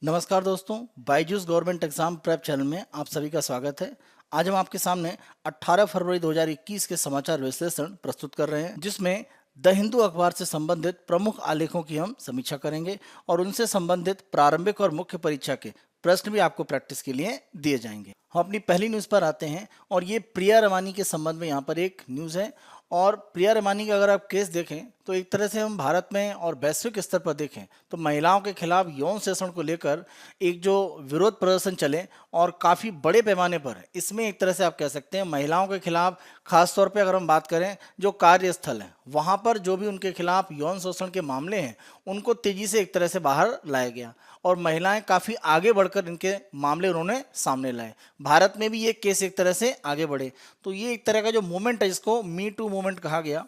नमस्कार दोस्तों, Byju's government exam prep channel में आप सभी का स्वागत है। आज हम आपके सामने 18 फरवरी 2021 के समाचार विश्लेषण प्रस्तुत कर रहे हैं, जिसमें द हिंदू अखबार से संबंधित प्रमुख आलेखों की हम समीक्षा करेंगे और उनसे संबंधित प्रारंभिक और मुख्य परीक्षा के प्रश्न भी आपको प्रैक्टिस के लिए दिए जाएंगे। हम अपनी पहली न्यूज़ पर आते हैं और ये प्रिया रमानी के संबंध में यहाँ पर एक न्यूज़ है। और प्रिया रमानी का अगर आप केस देखें तो एक तरह से हम भारत में और वैश्विक स्तर पर देखें तो महिलाओं के खिलाफ यौन शोषण को लेकर एक जो विरोध प्रदर्शन चले और काफ़ी बड़े पैमाने पर इसमें एक तरह से आप कह सकते हैं महिलाओं के खिलाफ खास तौर पे अगर हम बात करें जो कार्यस्थल है वहाँ पर जो भी उनके खिलाफ यौन शोषण के मामले हैं उनको तेज़ी से एक तरह से बाहर लाया गया और महिलाएं काफ़ी आगे बढ़कर इनके मामले उन्होंने सामने लाए। भारत में भी ये केस एक तरह से आगे बढ़े तो ये एक तरह का जो मूवमेंट है इसको मी टू मूवमेंट कहा गया।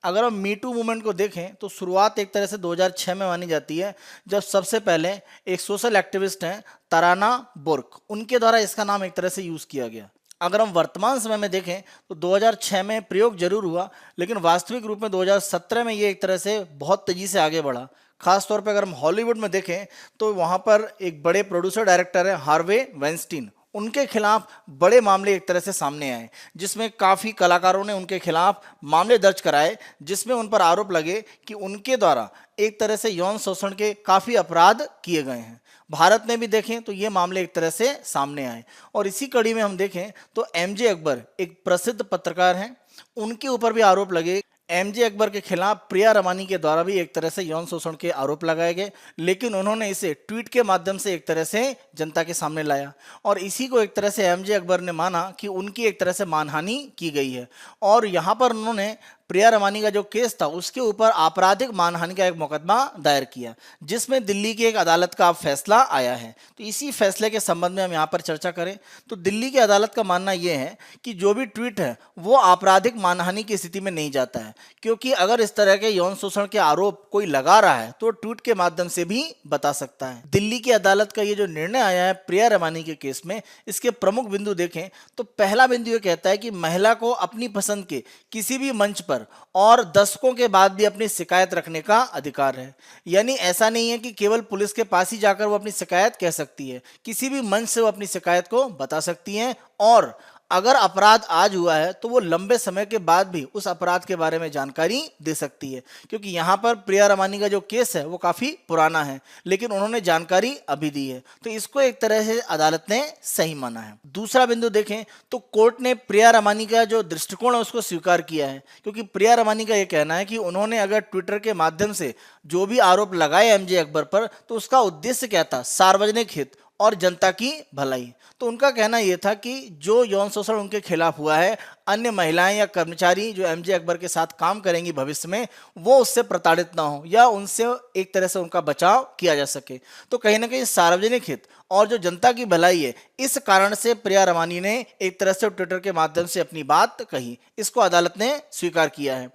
अगर हम मी टू मूवमेंट को देखें तो शुरुआत एक तरह से 2006 में मानी जाती है, जब सबसे पहले एक सोशल एक्टिविस्ट हैं तराना बुर्क, उनके द्वारा इसका नाम एक तरह से यूज़ किया गया। अगर हम वर्तमान समय में देखें तो 2006 में प्रयोग जरूर हुआ लेकिन वास्तविक रूप में 2017 में ये एक तरह से बहुत तेज़ी से आगे बढ़ा। खास तौर पे अगर हम हॉलीवुड में देखें तो वहाँ पर एक बड़े प्रोड्यूसर डायरेक्टर है हार्वे वाइनस्टीन, उनके खिलाफ बड़े मामले एक तरह से सामने आए जिसमें काफ़ी कलाकारों ने उनके खिलाफ मामले दर्ज कराए जिसमें उन पर आरोप लगे कि उनके द्वारा एक तरह से यौन शोषण के काफ़ी अपराध किए गए हैं। भारत में भी देखें तो ये मामले एक तरह से सामने आए और इसी कड़ी में हम देखें तो एमजे अकबर एक प्रसिद्ध पत्रकार हैं, उनके ऊपर भी आरोप लगे। एमजे अकबर के खिलाफ प्रिया रमानी के द्वारा भी एक तरह से यौन शोषण के आरोप लगाए गए लेकिन उन्होंने इसे ट्वीट के माध्यम से एक तरह से जनता के सामने लाया और इसी को एक तरह से एमजे अकबर ने माना कि उनकी एक तरह से मानहानि की गई है और यहाँ पर उन्होंने प्रिया रमानी का जो केस था उसके ऊपर आपराधिक मानहानि का एक मुकदमा दायर किया जिसमें दिल्ली की एक अदालत का अब फैसला आया है। तो इसी फैसले के संबंध में हम यहाँ पर चर्चा करें तो दिल्ली की अदालत का मानना यह है कि जो भी ट्वीट है वो आपराधिक मानहानि की स्थिति में नहीं जाता है, क्योंकि अगर इस तरह के यौन शोषण के आरोप कोई लगा रहा है तो ट्वीट के माध्यम से भी बता सकता है। दिल्ली की अदालत का ये जो निर्णय आया है प्रिया रमानी के केस में, इसके प्रमुख बिंदु देखें तो पहला बिंदु ये कहता है कि महिला को अपनी पसंद के किसी भी मंच पर और दशकों के बाद भी अपनी शिकायत रखने का अधिकार है। यानी ऐसा नहीं है कि केवल पुलिस के पास ही जाकर वो अपनी शिकायत कह सकती है, किसी भी मंच से वो अपनी शिकायत को बता सकती हैं और अगर अपराध आज हुआ है तो वो लंबे समय के बाद भी उस अपराध के बारे में जानकारी दे सकती है, क्योंकि यहाँ पर प्रिया रमानी का जो केस है वो काफ़ी पुराना है लेकिन उन्होंने जानकारी अभी दी है तो इसको एक तरह से अदालत ने सही माना है। दूसरा बिंदु देखें तो कोर्ट ने प्रिया रमानी का जो दृष्टिकोण है उसको स्वीकार किया है, क्योंकि प्रिया रमानी का ये कहना है कि उन्होंने अगर ट्विटर के माध्यम से जो भी आरोप लगाए एमजे अकबर पर तो उसका उद्देश्य क्या था, सार्वजनिक हित और जनता की भलाई। तो उनका कहना यह था कि जो यौन शोषण उनके खिलाफ हुआ है अन्य महिलाएं या कर्मचारी जो एमजे अकबर के साथ काम करेंगी भविष्य में वो उससे प्रताड़ित ना हो या उनसे एक तरह से उनका बचाव किया जा सके। तो कहीं ना कहीं सार्वजनिक हित और जो जनता की भलाई है इस कारण से प्रिया रमानी ने एक तरह से ट्विटर के माध्यम से अपनी बात कही, इसको अदालत ने स्वीकार किया है।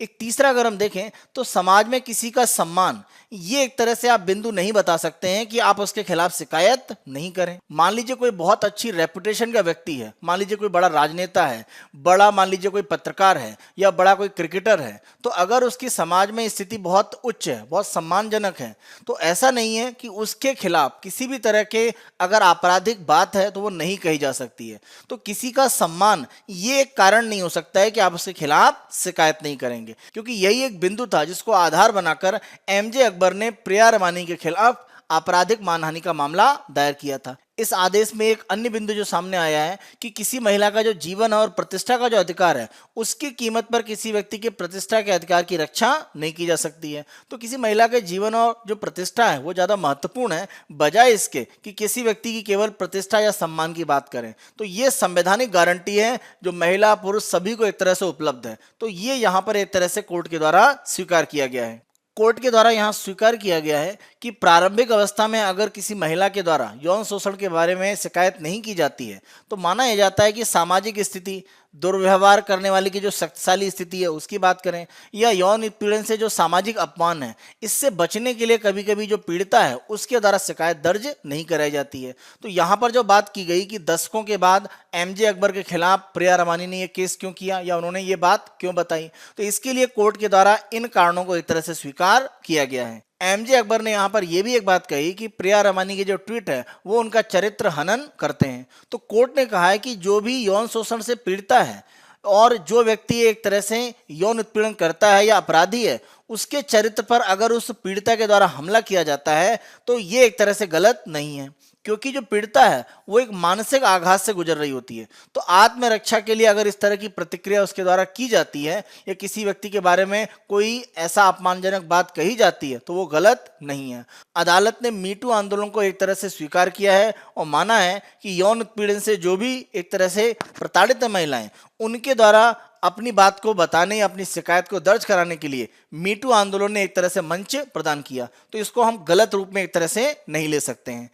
एक तीसरा अगर हम देखें तो समाज में किसी का सम्मान, ये एक तरह से आप बिंदु नहीं बता सकते हैं कि आप उसके खिलाफ शिकायत नहीं करें। मान लीजिए कोई बहुत अच्छी रेपुटेशन का व्यक्ति है, मान लीजिए कोई बड़ा राजनेता है, बड़ा मान लीजिए कोई पत्रकार है या बड़ा कोई क्रिकेटर है, तो अगर उसकी समाज में स्थिति बहुत उच्च है, बहुत सम्मानजनक है, तो ऐसा नहीं है कि उसके खिलाफ किसी भी तरह के अगर आपराधिक बात है तो वो नहीं कही जा सकती है। तो किसी का सम्मान ये एक कारण नहीं हो सकता है कि आप उसके खिलाफ शिकायत नहीं करेंगे, क्योंकि यही एक बिंदु था जिसको आधार बनाकर एमजे अकबर ने प्रिया रमानी के खिलाफ आपराधिक मानहानि का मामला दायर किया था। इस आदेश में एक अन्य बिंदु जो सामने आया है कि किसी महिला का जो जीवन और प्रतिष्ठा का जो अधिकार है उसकी कीमत पर किसी व्यक्ति के प्रतिष्ठा के अधिकार की रक्षा नहीं की जा सकती है। तो किसी महिला के जीवन और जो प्रतिष्ठा है वो ज़्यादा महत्वपूर्ण है बजाय इसके कि किसी व्यक्ति की केवल प्रतिष्ठा या सम्मान की बात करें। तो ये संवैधानिक गारंटी है जो महिला पुरुष सभी को एक तरह से उपलब्ध है। तो ये यहाँ पर एक तरह से कोर्ट के द्वारा स्वीकार किया गया है। कोर्ट के द्वारा यहाँ स्वीकार किया गया है कि प्रारंभिक अवस्था में अगर किसी महिला के द्वारा यौन शोषण के बारे में शिकायत नहीं की जाती है तो माना यह जाता है कि सामाजिक स्थिति, दुर्व्यवहार करने वाले की जो शक्तिशाली स्थिति है उसकी बात करें या यौन उत्पीड़न से जो सामाजिक अपमान है इससे बचने के लिए कभी कभी जो पीड़िता है उसके द्वारा शिकायत दर्ज नहीं कराई जाती है। तो यहाँ पर जो बात की गई कि दशकों के बाद एमजे अकबर के खिलाफ प्रिया रमानी ने ये केस क्यों किया या उन्होंने ये बात क्यों बताई, तो इसके लिए कोर्ट के द्वारा इन कारणों को एक तरह से स्वीकार किया गया है। एमजे अकबर ने यहाँ पर यह भी एक बात कही कि प्रिया रमानी के जो ट्वीट है वो उनका चरित्र हनन करते हैं। तो कोर्ट ने कहा है कि जो भी यौन शोषण से पीड़िता है और जो व्यक्ति एक तरह से यौन उत्पीड़न करता है या अपराधी है, उसके चरित्र पर अगर उस पीड़िता के द्वारा हमला किया जाता है तो ये एक तरह से गलत नहीं है, क्योंकि जो पीड़िता है वो एक मानसिक आघात से गुजर रही होती है। तो आत्मरक्षा के लिए अगर इस तरह की प्रतिक्रिया उसके द्वारा की जाती है या किसी व्यक्ति के बारे में कोई ऐसा अपमानजनक बात कही जाती है तो वो गलत नहीं है। अदालत ने मीटू आंदोलन को एक तरह से स्वीकार किया है और माना है कि यौन उत्पीड़न से जो भी एक तरह से प्रताड़ित महिलाएं, उनके द्वारा अपनी बात को बताने या अपनी शिकायत को दर्ज कराने के लिए मीटू आंदोलन ने एक तरह से मंच प्रदान किया। तो इसको हम गलत रूप में एक तरह से नहीं ले सकते हैं।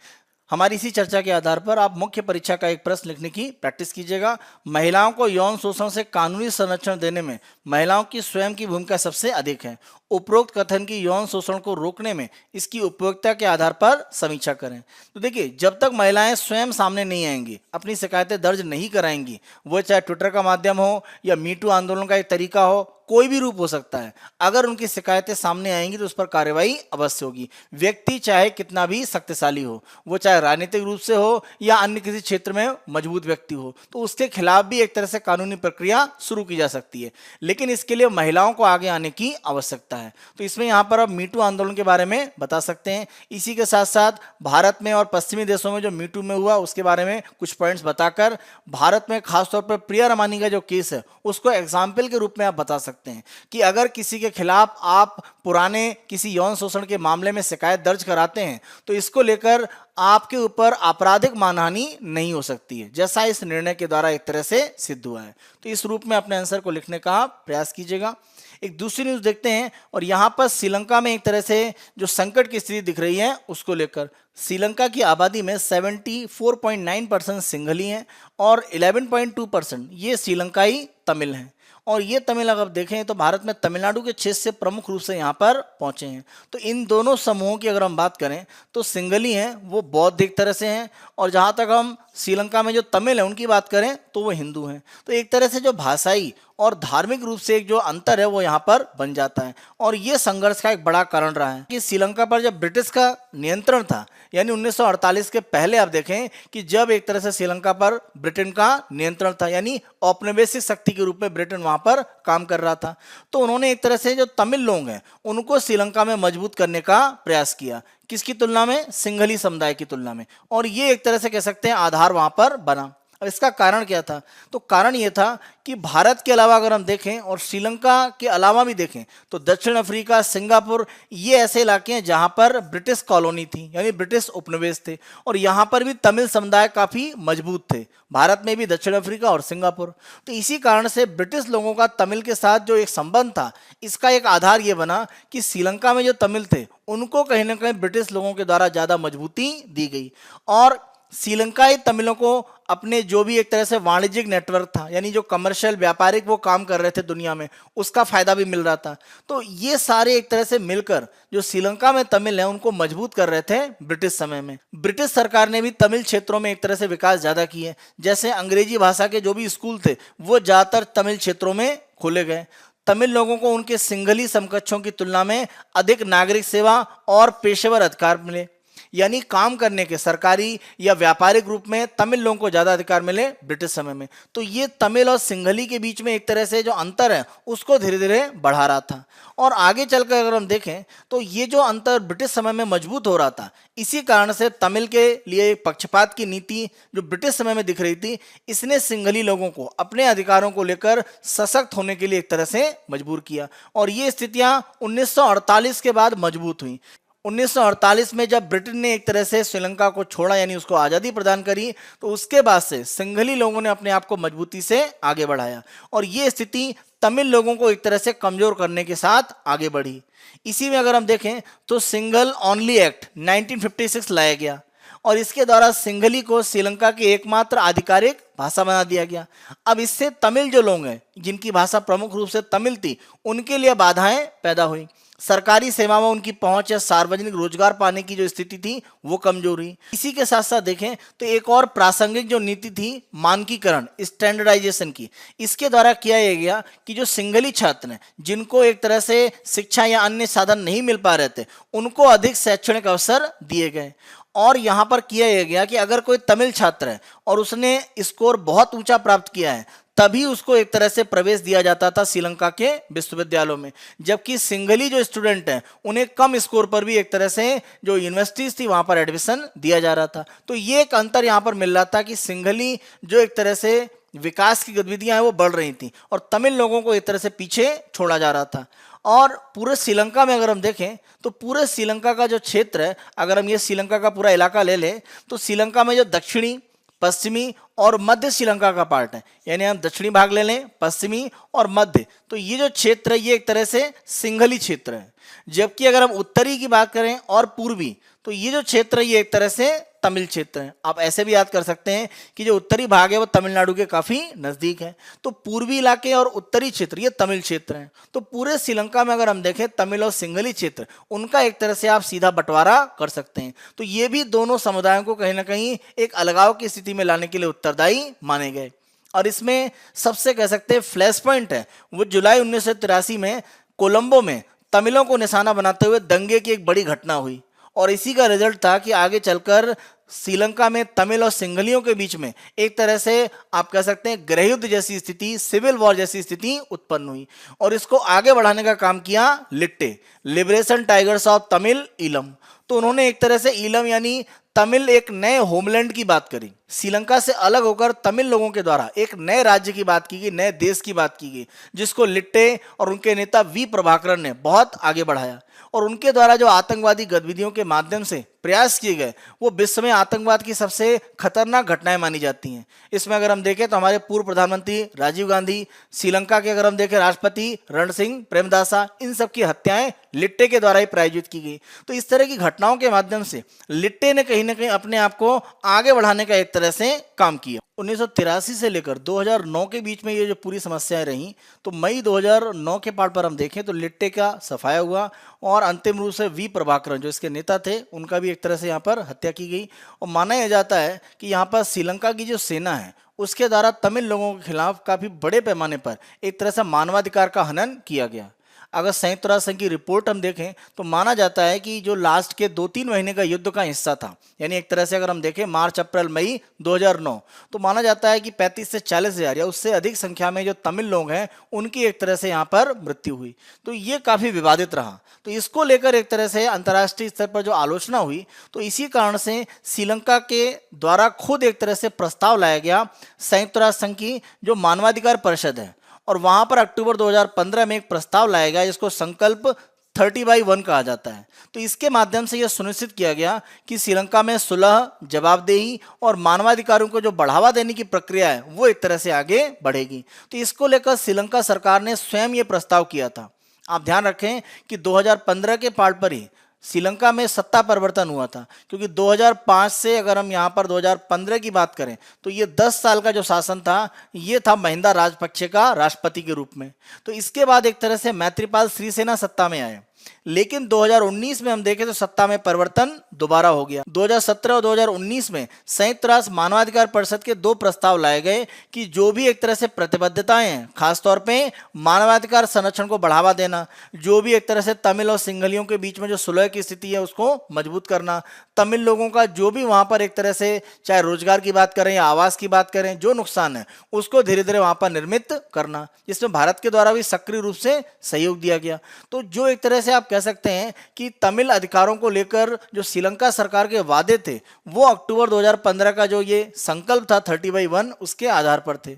हमारी इसी चर्चा के आधार पर आप मुख्य परीक्षा का एक प्रश्न लिखने की प्रैक्टिस कीजिएगा। महिलाओं को यौन शोषण से कानूनी संरक्षण देने में महिलाओं की स्वयं की भूमिका सबसे अधिक है। उपरोक्त कथन की यौन शोषण को रोकने में इसकी उपयोगिता के आधार पर समीक्षा करें। तो देखिए, जब तक महिलाएं स्वयं सामने नहीं आएंगी, अपनी शिकायतें दर्ज नहीं कराएंगी, वो चाहे ट्विटर का माध्यम हो या मीटू आंदोलन का एक तरीका हो, कोई भी रूप हो सकता है, अगर उनकी शिकायतें सामने आएंगी तो उस पर कार्रवाई अवश्य होगी। व्यक्ति चाहे कितना भी शक्तिशाली हो, वो चाहे राजनीतिक रूप से हो या अन्य किसी क्षेत्र में मजबूत व्यक्ति हो, तो उसके खिलाफ भी एक तरह से कानूनी प्रक्रिया शुरू की जा सकती है। लेकिन इसके लिए महिलाओं को आगे आने की आवश्यकता है। तो इसमें यहाँ पर अब मीटू आंदोलन के बारे में बता सकते हैं। इसी के साथ साथ भारत में और पश्चिमी देशों में जो मीटू में हुआ उसके बारे में कुछ पॉइंट्स बताकर, भारत में खासतौर पर प्रिया रमानी का जो केस है उसको एग्जाम्पल के रूप में आप बता सकते हैं कि अगर किसी के खिलाफ आप पुराने किसी यौन शोषण के मामले में शिकायत दर्ज कराते हैं तो इसको लेकर आपके ऊपर आपराधिक मानहानि नहीं हो सकती है, जैसा इस निर्णय के द्वारा एक तरह से सिद्ध हुआ है। तो इस रूप में अपने आंसर को लिखने का प्रयास कीजिएगा। एक दूसरी न्यूज देखते हैं और यहाँ पर श्रीलंका में एक तरह से जो संकट की स्थिति दिख रही है उसको लेकर। श्रीलंका की आबादी में 74.9% सिंघली हैं और 11.2% ये श्रीलंकाई तमिल हैं। और ये तमिल अगर देखें तो भारत में तमिलनाडु के क्षेत्र से प्रमुख रूप से यहाँ पर पहुँचे हैं। तो इन दोनों समूहों की अगर हम बात करें तो सिंघली हैं वो बौद्ध एक तरह से हैं, और जहाँ तक हम श्रीलंका में जो तमिल हैं उनकी बात करें तो वो हिंदू हैं। तो एक तरह से जो भाषाई और धार्मिक रूप से एक जो अंतर है वो यहाँ पर बन जाता है, और ये संघर्ष का एक बड़ा कारण रहा है कि श्रीलंका पर जब ब्रिटिश का नियंत्रण था, यानी 1948 के पहले आप देखें कि जब एक तरह से श्रीलंका पर ब्रिटेन का नियंत्रण था, यानी औपनिवेशिक शक्ति के रूप में ब्रिटेन वहाँ पर काम कर रहा था, तो उन्होंने एक तरह से जो तमिल लोग हैं उनको श्रीलंका में मजबूत करने का प्रयास किया। किसकी तुलना में? सिंघली समुदाय की तुलना में। और ये एक तरह से कह सकते हैं आधार वहाँ पर बना। अब इसका कारण क्या था? तो कारण ये था कि भारत के अलावा अगर हम देखें और श्रीलंका के अलावा भी देखें तो दक्षिण अफ्रीका, सिंगापुर, ये ऐसे इलाके हैं जहां पर ब्रिटिश कॉलोनी थी, यानी ब्रिटिश उपनिवेश थे, और यहां पर भी तमिल समुदाय काफी मजबूत थे, भारत में भी दक्षिण अफ्रीका और सिंगापुर। तो इसी कारण से ब्रिटिश लोगों का तमिल के साथ जो एक संबंध था, इसका एक आधार ये बना कि श्रीलंका में जो तमिल थे उनको कहीं ना कहीं ब्रिटिश लोगों के द्वारा ज्यादा मजबूती दी गई, और श्रीलंकाई तमिलों को अपने जो भी एक तरह से वाणिज्यिक नेटवर्क था, यानी जो कमर्शियल व्यापारिक वो काम कर रहे थे दुनिया में, उसका फायदा भी मिल रहा था। तो ये सारे एक तरह से मिलकर जो श्रीलंका में तमिल है उनको मजबूत कर रहे थे ब्रिटिश समय में। ब्रिटिश सरकार ने भी तमिल क्षेत्रों में एक तरह से विकास ज्यादा किए, जैसे अंग्रेजी भाषा के जो भी स्कूल थे वो ज्यादातर तमिल क्षेत्रों में खोले गए। तमिल लोगों को उनके सिंघली समकक्षों की तुलना में अधिक नागरिक सेवा और पेशेवर अधिकार मिले, यानी काम करने के सरकारी या व्यापारिक रूप में तमिल लोगों को ज्यादा अधिकार मिले ब्रिटिश समय में। तो ये तमिल और सिंघली के बीच में एक तरह से जो अंतर है उसको धीरे धीरे बढ़ा रहा था। और आगे चलकर अगर हम देखें तो ये जो अंतर ब्रिटिश समय में मजबूत हो रहा था, इसी कारण से तमिल के लिए पक्षपात की नीति जो ब्रिटिश समय में दिख रही थी, इसने सिंघली लोगों को अपने अधिकारों को लेकर सशक्त होने के लिए एक तरह से मजबूर किया। और ये स्थितियां 1948 के बाद मजबूत हुई। 1948 में जब ब्रिटेन ने एक तरह से श्रीलंका को छोड़ा, यानी उसको आज़ादी प्रदान करी, तो उसके बाद से सिंघली लोगों ने अपने आप को मजबूती से आगे बढ़ाया, और ये स्थिति तमिल लोगों को एक तरह से कमजोर करने के साथ आगे बढ़ी। इसी में अगर हम देखें तो सिंगल ओनली एक्ट 1956 लाया गया, और इसके द्वारा सिंहली को श्रीलंका की एकमात्र आधिकारिक भाषा बना दिया गया। अब इससे तमिल जो लोग हैं जिनकी भाषा प्रमुख रूप से तमिल थी, उनके लिए बाधाएं पैदा हुई। सरकारी सेवा में उनकी पहुंच या सार्वजनिक रोजगार पाने की जो स्थिति थी वो कमजोर हुई। इसी के साथ साथ देखें तो एक और प्रासंगिक जो नीति थी मानकीकरण, स्टैंडर्डाइजेशन की, इसके द्वारा किया यह गया कि जो सिंहली छात्र हैं जिनको एक तरह से शिक्षा या अन्य साधन नहीं मिल पा रहे थे, उनको अधिक शैक्षणिक अवसर दिए गए। और यहाँ पर किया यह गया कि अगर कोई तमिल छात्र है और उसने स्कोर बहुत ऊंचा प्राप्त किया है, तभी उसको एक तरह से प्रवेश दिया जाता था श्रीलंका के विश्वविद्यालयों में, जबकि सिंहली जो स्टूडेंट हैं उन्हें कम स्कोर पर भी एक तरह से जो यूनिवर्सिटीज थी वहां पर एडमिशन दिया जा रहा था। तो ये एक अंतर यहाँ पर मिल रहा था कि सिंहली जो एक तरह से विकास की गतिविधियां हैं वो बढ़ रही थी और तमिल लोगों को एक तरह से पीछे छोड़ा जा रहा था। और पूरे श्रीलंका में अगर हम देखें तो पूरे श्रीलंका का जो क्षेत्र है, अगर हम ये श्रीलंका का पूरा इलाका ले लें तो श्रीलंका में जो दक्षिणी, पश्चिमी और मध्य श्रीलंका का पार्ट है, यानी हम दक्षिणी भाग ले लें, पश्चिमी और मध्य, तो ये जो क्षेत्र है ये एक तरह से सिंहली क्षेत्र है। जबकि अगर हम उत्तरी की बात करें और पूर्वी, तो ये जो क्षेत्र है ये एक तरह से तमिल क्षेत्र है। आप ऐसे भी याद कर सकते हैं कि जो उत्तरी भाग है वो तमिलनाडु के काफी नजदीक है, तो पूर्वी इलाके और उत्तरी क्षेत्र ये तमिल क्षेत्र है। तो पूरे श्रीलंका में अगर हम देखें तमिल और सिंहली क्षेत्र, उनका एक तरह से आप सीधा बंटवारा कर सकते हैं। तो ये भी दोनों समुदायों को कहीं ना कहीं एक अलगाव की स्थिति में लाने के लिए उत्तरदायी माने गए। और इसमें सबसे कह सकते हैं फ्लैश पॉइंट है वो जुलाई 1983 में कोलंबो में तमिलों को निशाना बनाते हुए दंगे की एक बड़ी घटना हुई। और इसी का रिजल्ट था कि आगे चलकर श्रीलंका में तमिल और सिंहलियों के बीच में एक तरह से आप कह सकते हैं गृहयुद्ध जैसी स्थिति, सिविल वॉर जैसी स्थिति उत्पन्न हुई। और इसको आगे बढ़ाने का काम किया LTTE, liberation tigers of Tamil Eelam. तो उन्होंने एक तरह से ईलम यानी तमिल एक नए होमलैंड की बात करी। श्रीलंका से अलग होकर तमिल लोगों के द्वारा एक नए राज्य की बात की गई, नए देश की बात की गई, जिसको लिट्टे और उनके नेता वी प्रभाकरन ने बहुत आगे बढ़ाया। और उनके द्वारा जो आतंकवादी गतिविधियों के माध्यम से प्रयास किए गए वो विश्व में आतंकवाद की सबसे खतरनाक घटनाएं मानी जाती हैं। इसमें अगर हम देखें तो हमारे पूर्व प्रधानमंत्री राजीव गांधी, श्रीलंका के अगर हम देखें राष्ट्रपति रण सिंह प्रेमदासा, इन सब की हत्याएं लिट्टे के द्वारा ही प्रायोजित की गई। तो इस तरह की घटनाओं के माध्यम से लिट्टे ने कहीं ना कहीं अपने आप को आगे बढ़ाने का एक तरह से काम किया। 1983 से लेकर 2009 के बीच में ये जो पूरी समस्याएं रहीं, तो मई 2009 के पार्ट पर हम देखें तो लिट्टे का सफाया हुआ और अंतिम रूप से वी प्रभाकरन जो इसके नेता थे उनका भी एक तरह से यहाँ पर हत्या की गई। और माना यह जाता है कि यहाँ पर श्रीलंका की जो सेना है उसके द्वारा तमिल लोगों के खिलाफ काफी बड़े पैमाने पर एक तरह से मानवाधिकार का हनन किया गया। अगर संयुक्त राष्ट्र संघ की रिपोर्ट हम देखें तो माना जाता है कि जो लास्ट के 2-3 महीने का युद्ध का हिस्सा था, यानी एक तरह से अगर हम देखें मार्च अप्रैल मई 2009, तो माना जाता है कि 35 से 40 हजार या उससे अधिक संख्या में जो तमिल लोग हैं उनकी एक तरह से यहाँ पर मृत्यु हुई। तो ये काफी विवादित रहा। तो इसको लेकर एक तरह से अंतर्राष्ट्रीय स्तर पर जो आलोचना हुई, तो इसी कारण से श्रीलंका के द्वारा खुद एक तरह से प्रस्ताव लाया गया संयुक्त राष्ट्र संघ की जो मानवाधिकार परिषद है, और वहां पर अक्टूबर 2015 में एक प्रस्ताव लाया गया जिसको संकल्प 30/1 कहा जाता है। तो इसके माध्यम से यह सुनिश्चित किया गया कि श्रीलंका में सुलह, जवाबदेही और मानवाधिकारों को जो बढ़ावा देने की प्रक्रिया है वो एक तरह से आगे बढ़ेगी। तो इसको लेकर श्रीलंका सरकार ने स्वयं ये प्रस्ताव किया था। आप ध्यान रखें कि 2015 के पार्ट पर ही श्रीलंका में सत्ता परिवर्तन हुआ था, क्योंकि 2005 से अगर हम यहाँ पर 2015 की बात करें तो ये 10 साल का जो शासन था ये था महिंदा राजपक्षे का राष्ट्रपति के रूप में। तो इसके बाद एक तरह से मैत्रीपाल सिरिसेना सत्ता में आए, लेकिन 2019 में हम देखें तो सत्ता में परिवर्तन दोबारा हो गया। 2017 और 2019 में संयुक्त राष्ट्र मानवाधिकार परिषद के 2 प्रस्ताव लाए गए कि जो भी एक तरह से प्रतिबद्धताएं हैं, खासतौर पे मानवाधिकार संरक्षण को बढ़ावा देना, जो भी एक तरह से तमिल और सिंहलियों के बीच में जो सुलह की स्थिति है उसको मजबूत करना, तमिल लोगों का जो भी वहां पर एक तरह से चाहे रोजगार की बात करें या आवास की बात करें जो नुकसान है उसको धीरे धीरे वहां पर निर्मित करना, जिसमें भारत के द्वारा भी सक्रिय रूप से सहयोग दिया गया। तो जो एक तरह से आप कह सकते हैं कि तमिल अधिकारों को लेकर जो श्रीलंका सरकार के वादे थे वो अक्टूबर 2015 का जो ये संकल्प था 30/1 उसके आधार पर थे।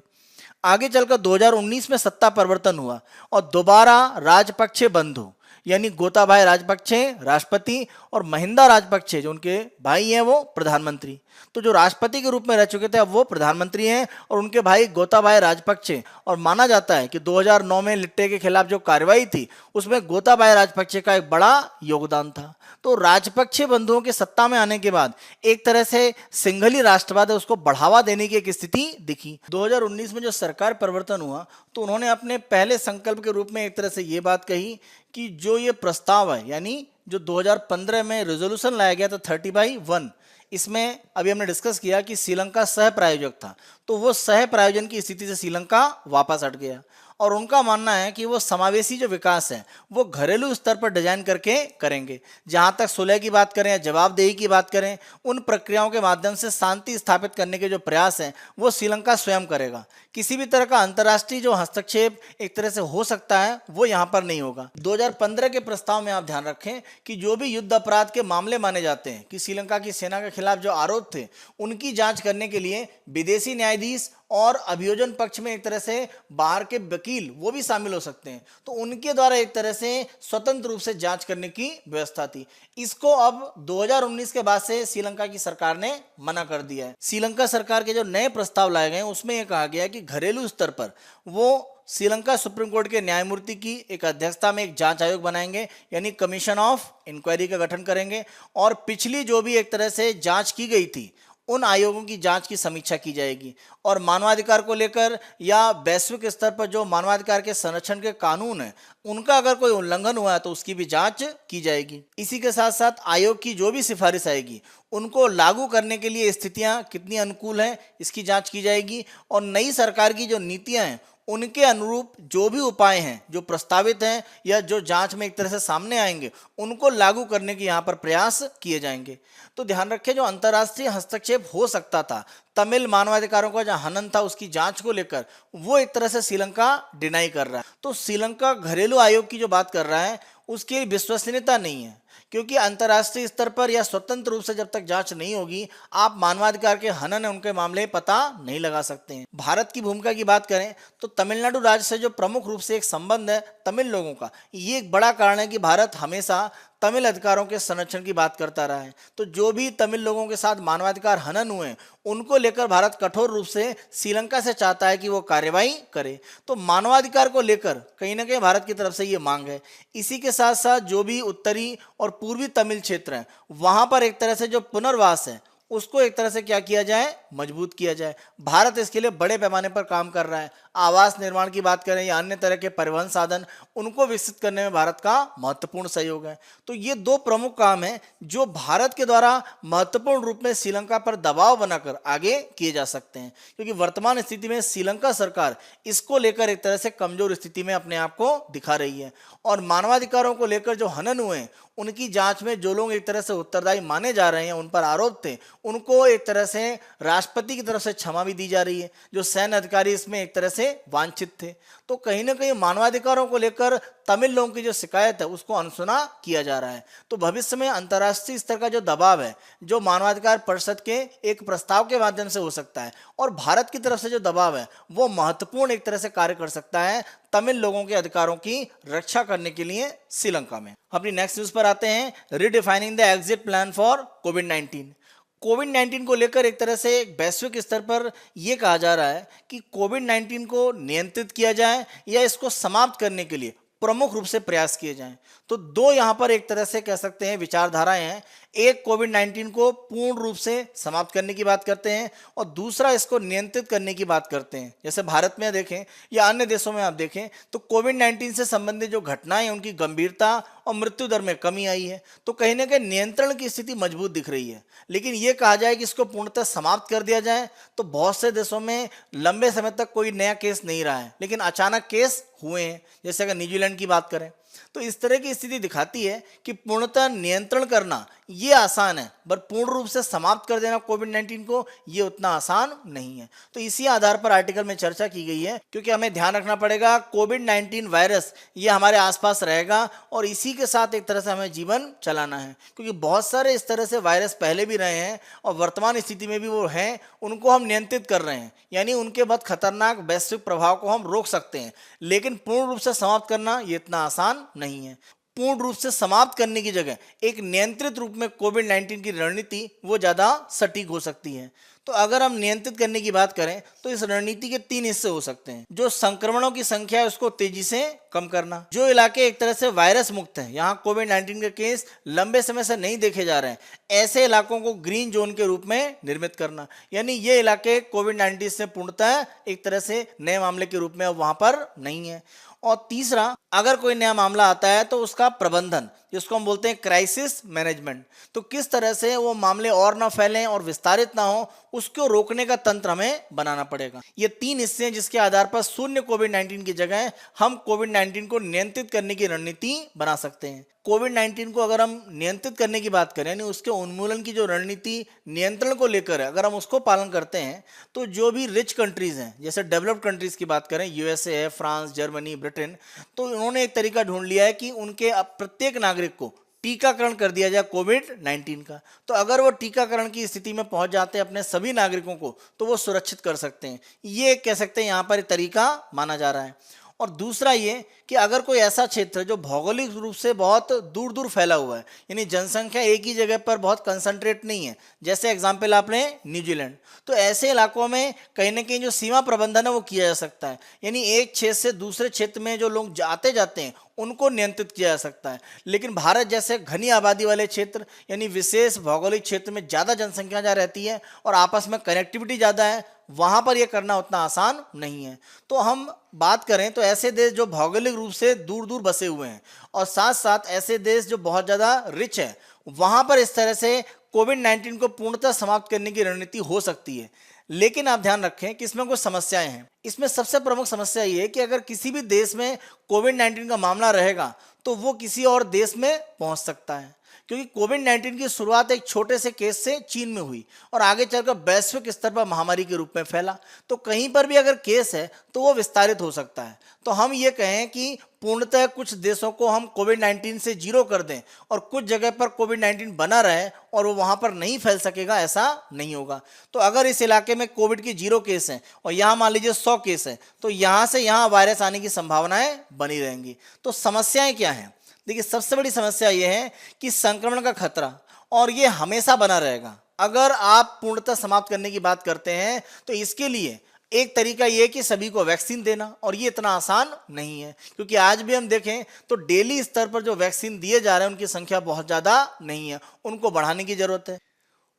आगे चलकर 2019 में सत्ता परिवर्तन हुआ और दोबारा राजपक्षे बंधु यानी गोताबाया राजपक्षे राष्ट्रपति और महिंदा राजपक्षे जो उनके भाई हैं वो प्रधानमंत्री। तो जो राष्ट्रपति के रूप में रह चुके थे अब वो प्रधानमंत्री हैं और उनके भाई गोताबाया राजपक्षे। और माना जाता है कि 2009 में लिट्टे के खिलाफ जो कार्रवाई थी उसमें गोताबाया राजपक्षे का एक बड़ा योगदान था। तो राजपक्षे बंधुओं के सत्ता में आने के बाद एक तरह से सिंघली राष्ट्रवाद है उसको बढ़ावा देने की एक स्थिति दिखी। 2019 में जो सरकार परिवर्तन हुआ तो उन्होंने अपने पहले संकल्प के रूप में एक तरह से ये बात कही कि जो ये प्रस्ताव है, यानी जो 2015 में रेजोल्यूशन लाया गया था 30/1, इसमें अभी हमने डिस्कस किया कि श्रीलंका सह प्रायोजक था, तो वो सह प्रायोजन की स्थिति से श्रीलंका वापस हट गया और उनका मानना है कि वो समावेशी जो विकास है वो घरेलू स्तर पर डिजाइन करके करेंगे। जहां तक सुलह की बात करें या जवाबदेही की बात करें, उन प्रक्रियाओं के माध्यम से शांति स्थापित करने के जो प्रयास हैं वो श्रीलंका स्वयं करेगा। किसी भी तरह का अंतर्राष्ट्रीय जो हस्तक्षेप एक तरह से हो सकता है वो यहाँ पर नहीं होगा। 2015 के प्रस्ताव में आप ध्यान रखें कि जो भी युद्ध अपराध के मामले माने जाते हैं कि श्रीलंका की सेना के खिलाफ जो आरोप थे उनकी जांच करने के लिए विदेशी न्यायाधीश और अभियोजन पक्ष में एक तरह से बाहर के वकील वो भी शामिल हो सकते हैं, तो उनके द्वारा एक तरह से स्वतंत्र रूप से जांच करने की व्यवस्था थी। इसको अब 2019 के बाद से श्रीलंका की सरकार ने मना कर दिया है। श्रीलंका सरकार के जो नए प्रस्ताव लाए गए उसमें यह कहा गया है कि घरेलू स्तर पर वो श्रीलंका सुप्रीम कोर्ट के न्यायमूर्ति की एक अध्यक्षता में एक जांच आयोग बनाएंगे, यानी कमीशन ऑफ इंक्वायरी का गठन करेंगे और पिछली जो भी एक तरह से जांच की गई थी उन आयोगों की जांच की समीक्षा की जाएगी और मानवाधिकार को लेकर या वैश्विक स्तर पर जो मानवाधिकार के संरक्षण के कानून है उनका अगर कोई उल्लंघन हुआ है तो उसकी भी जांच की जाएगी। इसी के साथ साथ आयोग की जो भी सिफारिश आएगी उनको लागू करने के लिए स्थितियां कितनी अनुकूल हैं इसकी जांच की जाएगी और नई सरकार की जो नीतियां हैं उनके अनुरूप जो भी उपाय हैं जो प्रस्तावित हैं या जो जांच में एक तरह से सामने आएंगे उनको लागू करने के यहाँ पर प्रयास किए जाएंगे। तो ध्यान रखें, जो अंतर्राष्ट्रीय हस्तक्षेप हो सकता था तमिल मानवाधिकारों का जो हनन था उसकी जांच को लेकर, वो एक तरह से श्रीलंका डिनाई कर रहा है। तो श्रीलंका घरेलू आयोग की जो बात कर रहा है उसकी विश्वसनीयता नहीं है, क्योंकि अंतर्राष्ट्रीय स्तर पर या स्वतंत्र रूप से जब तक जांच नहीं होगी आप मानवाधिकार के हनन है उनके मामले पता नहीं लगा सकते हैं। भारत की भूमिका की बात करें तो तमिलनाडु राज्य से जो प्रमुख रूप से एक संबंध है तमिल लोगों का, ये एक बड़ा कारण है कि भारत हमेशा तमिल अधिकारों के संरक्षण की बात करता रहा है। तो जो भी तमिल लोगों के साथ मानवाधिकार हनन हुए उनको लेकर भारत कठोर रूप से श्रीलंका से चाहता है कि वो कार्रवाई करे। तो मानवाधिकार को लेकर कहीं ना कहीं भारत की तरफ से ये मांग है। इसी के साथ साथ जो भी उत्तरी और पूर्वी तमिल क्षेत्र हैं वहां पर एक तरह से जो पुनर्वास है उसको एक तरह से क्या किया जाए, मजबूत किया जाए। भारत इसके लिए बड़े पैमाने पर काम कर रहा है। आवास निर्माण की बात करें या अन्य तरह के परिवहन साधन उनको विकसित करने में भारत का महत्वपूर्ण सहयोग है। तो ये दो प्रमुख काम हैं जो भारत के द्वारा महत्वपूर्ण रूप में श्रीलंका पर दबाव बनाकर आगे किए जा सकते हैं, क्योंकि वर्तमान स्थिति में श्रीलंका सरकार इसको लेकर एक तरह से कमजोर स्थिति में अपने आप को दिखा रही है और मानवाधिकारों को लेकर जो हनन हुए हैं उनकी जांच में जो लोग एक तरह से उत्तरदायी माने जा रहे हैं, उन पर आरोप थे, उनको एक तरह से राष्ट्रपति की तरफ से क्षमा भी दी जा रही है। जो सैन्य अधिकारी इसमें एक तरह से वांछित थे। तो कहीं ना कहीं मानवाधिकारों को लेकर तमिल लोगों की जो शिकायत है उसको अनसुना किया जा रहा है। तो भविष्य में अंतर्राष्ट्रीय स्तर का जो दबाव है जो मानवाधिकार परिषद के एक प्रस्ताव के माध्यम से हो सकता है और भारत की तरफ से जो दबाव है वो महत्वपूर्ण एक तरह से कार्य कर सकता है तमिल लोगों के अधिकारों की रक्षा करने के लिए श्रीलंका में। अपनी नेक्स्ट न्यूज पर आते हैं, redefining the exit plan for कोविड-19 को लेकर एक तरह से वैश्विक स्तर पर यह कहा जा रहा है कि कोविड-19 को नियंत्रित किया जाए या इसको समाप्त करने के लिए प्रमुख रूप से प्रयास किए जाएं। तो दो यहां पर एक तरह से कह सकते हैं विचारधाराएं हैं। एक कोविड-19 को पूर्ण रूप से समाप्त करने की बात करते हैं और दूसरा इसको नियंत्रित करने की बात करते हैं। जैसे भारत में देखें या अन्य देशों में आप देखें तो कोविड-19 से संबंधित जो घटनाएं उनकी गंभीरता और मृत्यु दर में कमी आई है। तो कहीं ना कहीं नियंत्रण की स्थिति मजबूत दिख रही है। लेकिन ये कहा जाए कि इसको पूर्णतः समाप्त कर दिया जाए तो बहुत से देशों में लंबे समय तक कोई नया केस नहीं रहा है, लेकिन अचानक केस हुए हैं। जैसे अगर न्यूजीलैंड की बात करें तो इस तरह की स्थिति दिखाती है कि पूर्णतः नियंत्रण करना ये आसान है, पर पूर्ण रूप से समाप्त कर देना कोविड-19 को ये उतना आसान नहीं है। तो इसी आधार पर आर्टिकल में चर्चा की गई है, क्योंकि हमें ध्यान रखना पड़ेगा कोविड-19 वायरस ये हमारे आसपास रहेगा और इसी के साथ एक तरह से हमें जीवन चलाना है, क्योंकि बहुत सारे इस तरह से वायरस पहले भी रहे हैं और वर्तमान स्थिति में भी वो हैं, उनको हम नियंत्रित कर रहे हैं, यानी उनके बहुत खतरनाक वैश्विक प्रभाव को हम रोक सकते हैं, लेकिन पूर्ण रूप से समाप्त करना ये इतना आसान नहीं है। पूर्ण रूप से समाप्त करने की जगह एक नियंत्रित रूप में कोविड-19 की रणनीति वो ज़्यादा सटीक हो सकती है। तो अगर हम नियंत्रित करने की बात करें तो इस रणनीति के 3 हिस्से हो सकते हैं। जो संक्रमणों की संख्या है उसको तेजी से कम करना, जो इलाके एक तरह से वायरस मुक्त हैं, यहाँ कोविड-19 के केस लंबे समय से नहीं देखे जा रहे हैं, ऐसे इलाकों को ग्रीन जोन के रूप में निर्मित करना, यानी ये इलाके कोविड-19 से पूर्णतः एक तरह से नए मामले के रूप में अब वहां पर नहीं है। और तीसरा, अगर कोई नया मामला आता है तो उसका प्रबंधन, जिसको हम बोलते हैं क्राइसिस मैनेजमेंट, तो किस तरह से वो मामले और ना फैलें और विस्तारित ना हो, उसको रोकने का तंत्र हमें बनाना पड़ेगा। ये 3 हिस्से हैं जिसके आधार पर शून्य कोविड-19 की जगह हम कोविड-19 को नियंत्रित करने की रणनीति बना सकते हैं। कोविड-19 को अगर हम नियंत्रित करने की बात करें, यानी उसके उन्मूलन की जो रणनीति नियंत्रण को लेकर है, अगर हम उसको पालन करते हैं तो जो भी रिच कंट्रीज हैं, जैसे डेवलप्ड कंट्रीज की बात करें, यूएसए है, फ्रांस, जर्मनी, ब्रिटेन, तो उन्होंने एक तरीका ढूंढ लिया है कि उनके प्रत्येक नागरिक को टीकाकरण कर दिया जाए कोविड-19 का। तो अगर वो टीकाकरण की स्थिति में पहुंच जाते हैं अपने सभी नागरिकों को, तो वो सुरक्षित कर सकते हैं। ये कह सकते हैं यहाँ पर तरीका माना जा रहा है। और दूसरा ये कि अगर कोई ऐसा क्षेत्र है जो भौगोलिक रूप से बहुत दूर दूर फैला हुआ है, यानी जनसंख्या एक ही जगह पर बहुत कंसंट्रेट नहीं है, जैसे एग्जाम्पल आपने न्यूजीलैंड, तो ऐसे इलाकों में कहीं ना कहीं जो सीमा प्रबंधन है वो किया जा सकता है, यानी एक क्षेत्र से दूसरे क्षेत्र में जो लोग आते जाते हैं उनको नियंत्रित किया जा सकता है। लेकिन भारत जैसे घनी आबादी वाले क्षेत्र, यानी विशेष भौगोलिक क्षेत्र में ज़्यादा जनसंख्या जहाँ रहती है और आपस में कनेक्टिविटी ज़्यादा है, वहाँ पर यह करना उतना आसान नहीं है। तो हम बात करें तो ऐसे देश जो भौगोलिक रूप से दूर दूर बसे हुए हैं और साथ साथ ऐसे देश जो बहुत ज़्यादा रिच है, वहाँ पर इस तरह से कोविड-19 को पूर्णतः समाप्त करने की रणनीति हो सकती है। लेकिन आप ध्यान रखें कि इसमें कुछ समस्याएं हैं। इसमें सबसे प्रमुख समस्या ये है कि अगर किसी भी देश में कोविड-19 का मामला रहेगा तो वो किसी और देश में पहुंच सकता है, क्योंकि कोविड-19 की शुरुआत एक छोटे से केस से चीन में हुई और आगे चलकर वैश्विक स्तर पर महामारी के रूप में फैला। तो कहीं पर भी अगर केस है तो वो विस्तारित हो सकता है। तो हम ये कहें कि पूर्णतः कुछ देशों को हम कोविड-19 से जीरो कर दें और कुछ जगह पर कोविड-19 बना रहे और वो वहाँ पर नहीं फैल सकेगा, ऐसा नहीं होगा। तो अगर इस इलाके में कोविड की 0 केस हैं और यहाँ मान लीजिए 100 केस हैं, तो यहाँ से यहाँ वायरस आने की संभावनाएं बनी रहेंगी। तो समस्याएं क्या हैं? देखिए, सबसे बड़ी समस्या यह है कि संक्रमण का खतरा, और ये हमेशा बना रहेगा। अगर आप पूर्णतः समाप्त करने की बात करते हैं तो इसके लिए एक तरीका यह है कि सभी को वैक्सीन देना, और ये इतना आसान नहीं है, क्योंकि आज भी हम देखें तो डेली स्तर पर जो वैक्सीन दिए जा रहे हैं उनकी संख्या बहुत ज़्यादा नहीं है, उनको बढ़ाने की ज़रूरत है।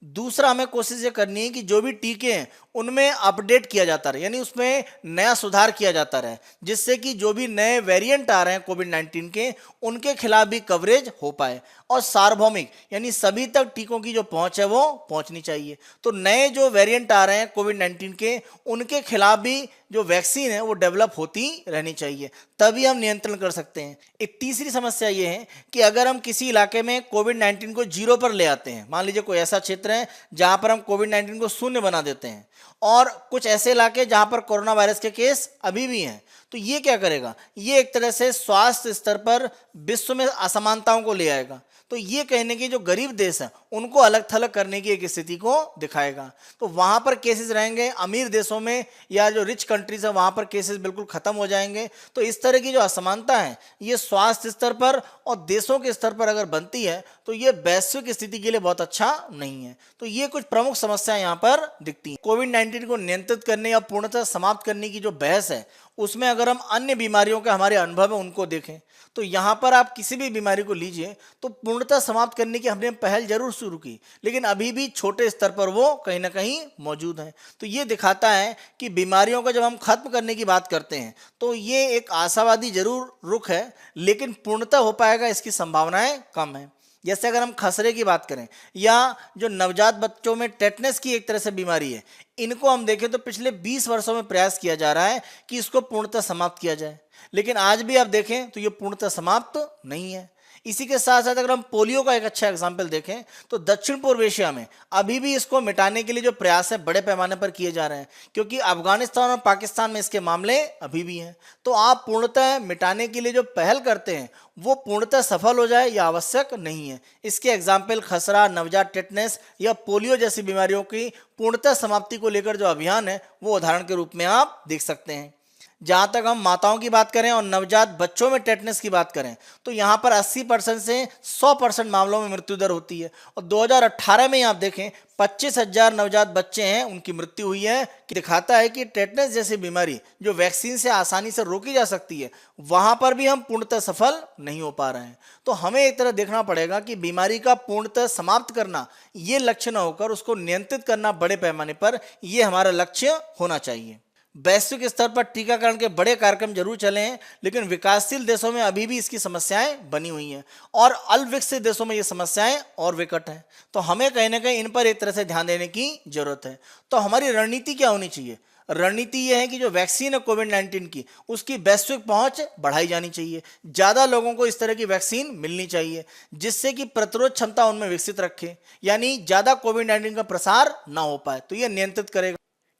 दूसरा, हमें कोशिश ये करनी है कि जो भी टीके हैं उनमें अपडेट किया जाता रहे, यानी उसमें नया सुधार किया जाता रहे, जिससे कि जो भी नए वेरिएंट आ रहे हैं कोविड-19 के, उनके खिलाफ भी कवरेज हो पाए। और सार्वभौमिक, यानी सभी तक टीकों की जो पहुंच है वो पहुंचनी चाहिए। तो नए जो वेरिएंट आ रहे हैं कोविड-19 के, उनके खिलाफ भी जो वैक्सीन है वो डेवलप होती रहनी चाहिए, तभी हम नियंत्रण कर सकते हैं। एक तीसरी समस्या ये है कि अगर हम किसी इलाके में कोविड-19 को 0 पर ले आते हैं, मान लीजिए कोई ऐसा क्षेत्र है जहां पर हम कोविड-19 को 0 बना देते हैं, और कुछ ऐसे इलाके जहां पर कोरोना वायरस के केस अभी भी हैं, तो ये क्या करेगा? ये एक तरह से स्वास्थ्य स्तर पर विश्व में असमानताओं को ले आएगा। तो ये कहने की जो गरीब देश हैं उनको अलग थलग करने की एक स्थिति को दिखाएगा। तो वहां पर केसेस रहेंगे, अमीर देशों में या जो रिच कंट्रीज है वहां पर केसेस बिल्कुल खत्म हो जाएंगे। तो इस तरह की जो असमानता है ये स्वास्थ्य स्तर पर और देशों के स्तर पर अगर बनती है तो ये वैश्विक स्थिति के लिए बहुत अच्छा नहीं है। तो ये कुछ प्रमुख समस्याएं यहाँ पर दिखती हैं। कोविड-19 को नियंत्रित करने या पूर्णतः समाप्त करने की जो बहस है, उसमें अगर हम अन्य बीमारियों के हमारे अनुभव है उनको देखें, तो यहाँ पर आप किसी भी बीमारी को लीजिए तो पूर्णतः समाप्त करने की हमने पहल जरूर शुरू की, लेकिन अभी भी छोटे स्तर पर वो कहीं ना कहीं मौजूद हैं। तो ये दिखाता है कि बीमारियों को जब हम खत्म करने की बात करते हैं तो ये एक आशावादी जरूर रुख है, लेकिन पूर्णतः हो पाएगा इसकी संभावनाएं कम है। जैसे अगर हम खसरे की बात करें या जो नवजात बच्चों में टेटनस की एक तरह से बीमारी है, इनको हम देखें तो पिछले 20 वर्षों में प्रयास किया जा रहा है कि इसको पूर्णतः समाप्त किया जाए, लेकिन आज भी आप देखें तो ये पूर्णतः समाप्त नहीं है। इसी के साथ साथ अगर हम पोलियो का एक अच्छा एग्जाम्पल देखें तो दक्षिण पूर्व एशिया में अभी भी इसको मिटाने के लिए जो प्रयास है बड़े पैमाने पर किए जा रहे हैं, क्योंकि अफगानिस्तान और पाकिस्तान में इसके मामले अभी भी हैं। तो आप पूर्णतः मिटाने के लिए जो पहल करते हैं वो पूर्णतः सफल हो जाए यह आवश्यक नहीं है। इसके एग्जाम्पल खसरा, नवजात टेटनस या पोलियो जैसी बीमारियों की पूर्णतः समाप्ति को लेकर जो अभियान है वो उदाहरण के रूप में आप देख सकते हैं। जहां तक हम माताओं की बात करें और नवजात बच्चों में टेटनस की बात करें तो यहां पर 80% से 100% मामलों में मृत्यु दर होती है। और 2018 में आप देखें 25,000 नवजात बच्चे हैं उनकी मृत्यु हुई है, कि दिखाता है कि टेटनस जैसी बीमारी जो वैक्सीन से आसानी से रोकी जा सकती है वहां पर भी हम पूर्णतः सफल नहीं हो पा रहे हैं। तो हमें एक तरह देखना पड़ेगा कि बीमारी का पूर्णतः समाप्त करना ये लक्ष्य न होकर उसको नियंत्रित करना बड़े पैमाने पर, ये हमारा लक्ष्य होना चाहिए। वैश्विक स्तर पर टीकाकरण के बड़े कार्यक्रम जरूर चले हैं, लेकिन विकासशील देशों में अभी भी इसकी समस्याएं बनी हुई हैं और अल्पविकसित देशों में ये समस्याएं और विकट हैं। तो हमें कहीं ना कहीं इन पर एक तरह से ध्यान देने की जरूरत है। तो हमारी रणनीति क्या होनी चाहिए? रणनीति यह है कि जो वैक्सीन है कोविड-19 की, उसकी वैश्विक पहुंच बढ़ाई जानी चाहिए। ज़्यादा लोगों को इस तरह की वैक्सीन मिलनी चाहिए जिससे कि प्रतिरोध क्षमता उनमें विकसित रखे, यानी ज़्यादा कोविड-19 का प्रसार ना हो पाए, तो यह नियंत्रित करेगा।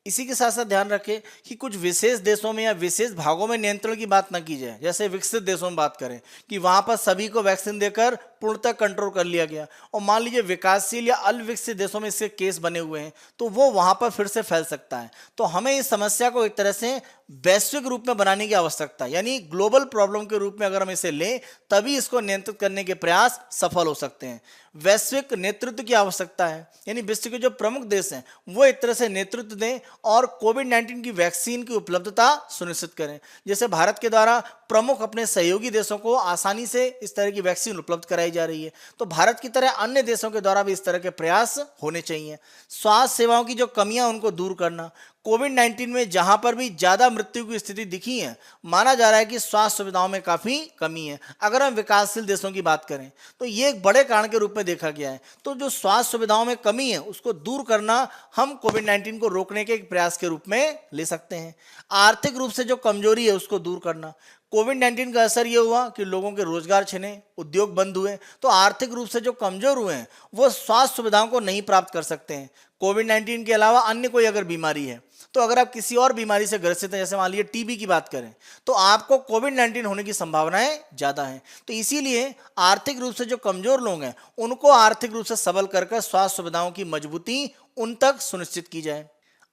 इसी के साथ साथ ध्यान रखें कि कुछ विशेष देशों में या विशेष भागों में नियंत्रण की बात न की जाए। जैसे विकसित देशों में बात करें कि वहां पर सभी को वैक्सीन देकर पूर्णतः कंट्रोल कर लिया गया, और मान लीजिए विकासशील या अल्पविकसित देशों में इसके केस बने हुए हैं तो वो वहां पर फिर से फैल सकता है। तो हमें इस समस्या को एक तरह से वैश्विक रूप में बनाने की आवश्यकता है, यानी ग्लोबल प्रॉब्लम के रूप में अगर हम इसे लें तभी इसको नियंत्रित करने के प्रयास सफल हो सकते हैं। वैश्विक नेतृत्व की आवश्यकता है, यानी विश्व के जो प्रमुख देश हैं वो एक तरह से नेतृत्व दें और कोविड-19 की वैक्सीन की उपलब्धता सुनिश्चित करें। जैसे भारत के द्वारा प्रमुख अपने सहयोगी देशों को आसानी से इस तरह की वैक्सीन उपलब्ध कराई जा रही है, तो भारत की तरह अन्य देशों के द्वारा भी इस तरह के प्रयास होने चाहिए। स्वास्थ्य सेवाओं की जो कमियां उनको दूर करना, कोविड-19 में जहां पर भी ज्यादा मृत्यु की स्थिति दिखी है, माना जा रहा है कि स्वास्थ्य सुविधाओं में काफी कमी है। अगर हम विकासशील देशों की बात करें तो ये एक बड़े कारण के रूप में देखा गया है। तो जो स्वास्थ्य सुविधाओं में कमी है उसको दूर करना हम कोविड-19 को रोकने के एक प्रयास के रूप में ले सकते हैं। आर्थिक रूप से जो कमजोरी है उसको दूर करना, कोविड-19 का असर यह हुआ कि लोगों के रोजगार छिने, उद्योग बंद हुए, तो आर्थिक रूप से जो कमजोर हुए हैं वो स्वास्थ्य सुविधाओं को नहीं प्राप्त कर सकते हैं। कोविड-19 के अलावा अन्य कोई अगर बीमारी है, तो अगर आप किसी और बीमारी से ग्रसित हैं, जैसे मान लीजिए टीबी की बात करें, तो आपको कोविड-19 होने की संभावनाएं ज्यादा हैं। तो इसीलिए आर्थिक रूप से जो कमजोर लोग हैं उनको आर्थिक रूप से सबल कर स्वास्थ्य सुविधाओं की मजबूती उन तक सुनिश्चित की जाए।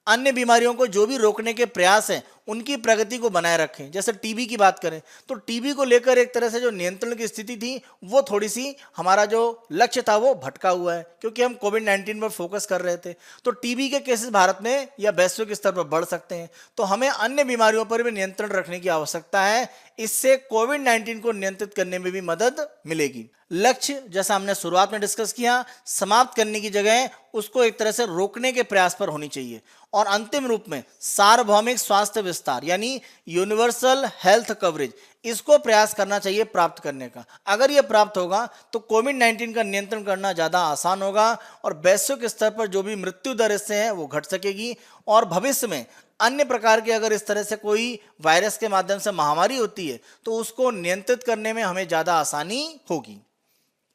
अन्य बीमारियों को जो भी रोकने के प्रयास हैं उनकी प्रगति को बनाए रखें। जैसे टीबी की बात करें तो टीबी को लेकर एक तरह से जो नियंत्रण की स्थिति थी वो थोड़ी सी, हमारा जो लक्ष्य था वो भटका हुआ है क्योंकि हम कोविड-19 पर फोकस कर रहे थे। तो टीबी के केसेस भारत में या वैश्विक स्तर पर बढ़ सकते हैं, तो हमें अन्य बीमारियों पर भी नियंत्रण रखने की आवश्यकता है। इससे कोविड-19 को नियंत्रित करने में भी मदद मिलेगी। लक्ष्य जैसा हमने शुरुआत में डिस्कस किया, समाप्त करने की जगह उसको एक तरह से रोकने के प्रयास पर होनी चाहिए। और अंतिम रूप में सार्वभौमिक स्वास्थ्य विस्तार यानी यूनिवर्सल हेल्थ कवरेज, इसको प्रयास करना चाहिए प्राप्त करने का। अगर ये प्राप्त होगा तो कोविड-19 का नियंत्रण करना ज़्यादा आसान होगा और वैश्विक स्तर पर जो भी मृत्यु दर इससे है वो घट सकेगी। और भविष्य में अन्य प्रकार के अगर इस तरह से कोई वायरस के माध्यम से महामारी होती है तो उसको नियंत्रित करने में हमें ज़्यादा आसानी होगी।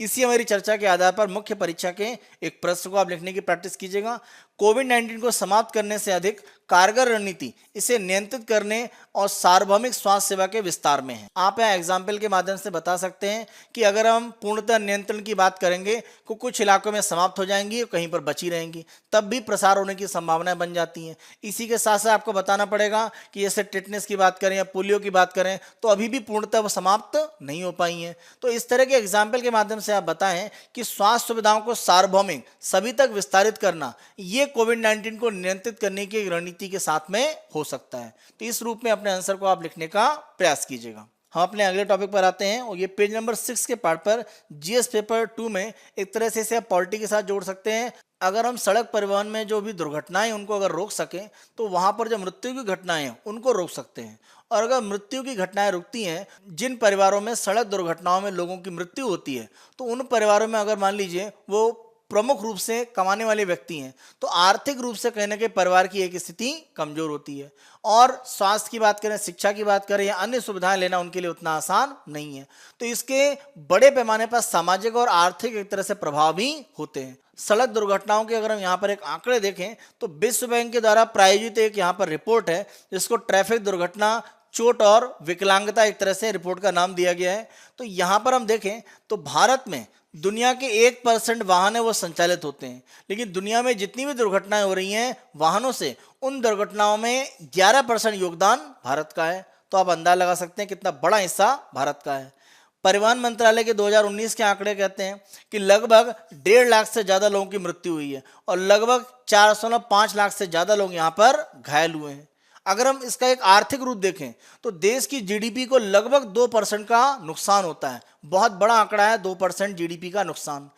इसी हमारी चर्चा के आधार पर मुख्य परीक्षा के एक प्रश्न को आप लिखने की प्रैक्टिस कीजिएगा। कोविड-19 को समाप्त करने से अधिक कारगर रणनीति इसे नियंत्रित करने और सार्वभौमिक स्वास्थ्य सेवा के विस्तार में है। आप यहाँ एग्जाम्पल के माध्यम से बता सकते हैं कि अगर हम पूर्णतः नियंत्रण की बात करेंगे तो कुछ इलाकों में समाप्त हो जाएंगी और कहीं पर बची रहेंगी, तब भी प्रसार होने की संभावनाएं बन जाती हैं। इसी के साथ साथ आपको बताना पड़ेगा कि जैसे टेटनस की बात करें या पोलियो की बात करें तो अभी भी पूर्णतः वो समाप्त नहीं हो पाई हैं। तो इस तरह के एग्जाम्पल के माध्यम से आप बताएं कि स्वास्थ्य सुविधाओं को सार्वभौमिक सभी तक विस्तारित करना ये कोविड-19 को नियंत्रित करने की रणनीति के साथ में हो सकता है। तो इस रूप में अपने आंसर को आप लिखने का प्रयास कीजिएगा। हम अपने अगले टॉपिक पर आते हैं और ये पेज नंबर 6 के पार्ट पर जीएस पेपर 2 में एक तरह से इसे आप पॉलिटी के साथ जोड़ सकते हैं। अगर हम सड़क परिवहन में जो भी दुर्घटनाएं उनको अगर रोक सकें तो वहां पर जो मृत्यु की घटनाएं हैं उनको रोक सकते हैं। और अगर मृत्यु की घटनाएं रुकती हैं, जिन परिवारों में सड़क दुर्घटनाओं में लोगों की मृत्यु होती है, तो उन परिवारों में अगर मान लीजिए वो प्रमुख रूप से कमाने वाले व्यक्ति हैं तो आर्थिक रूप से कहीं ना कहीं परिवार की एक स्थिति कमजोर होती है। और स्वास्थ्य की बात करें, शिक्षा की बात करें या अन्य सुविधाएं लेना उनके लिए उतना आसान नहीं है। तो इसके बड़े पैमाने पर सामाजिक और आर्थिक एक तरह से प्रभाव भी होते हैं। सड़क दुर्घटनाओं के अगर हम यहाँ पर एक आंकड़े देखें तो विश्व बैंक के द्वारा प्रायोजित एक यहाँ पर रिपोर्ट है जिसको ट्रैफिक दुर्घटना, चोट और विकलांगता एक तरह से रिपोर्ट का नाम दिया गया है। तो यहाँ पर हम देखें तो भारत में दुनिया के 1% वाहन है वो संचालित होते हैं, लेकिन दुनिया में जितनी भी दुर्घटनाएं हो रही हैं वाहनों से, उन दुर्घटनाओं में 11% योगदान भारत का है। तो आप अंदाजा लगा सकते हैं कितना बड़ा हिस्सा भारत का है। परिवहन मंत्रालय के 2019 के आंकड़े कहते हैं कि लगभग 1.5 लाख से ज़्यादा लोगों की मृत्यु हुई है और लगभग 4.5 लाख से ज़्यादा लोग यहाँ पर घायल हुए हैं। अगर हम इसका एक आर्थिक रूप देखें तो देश की जीडीपी को लगभग 2% का नुकसान होता है। बहुत बड़ा आंकड़ा है 2% जीडीपी का नुकसान।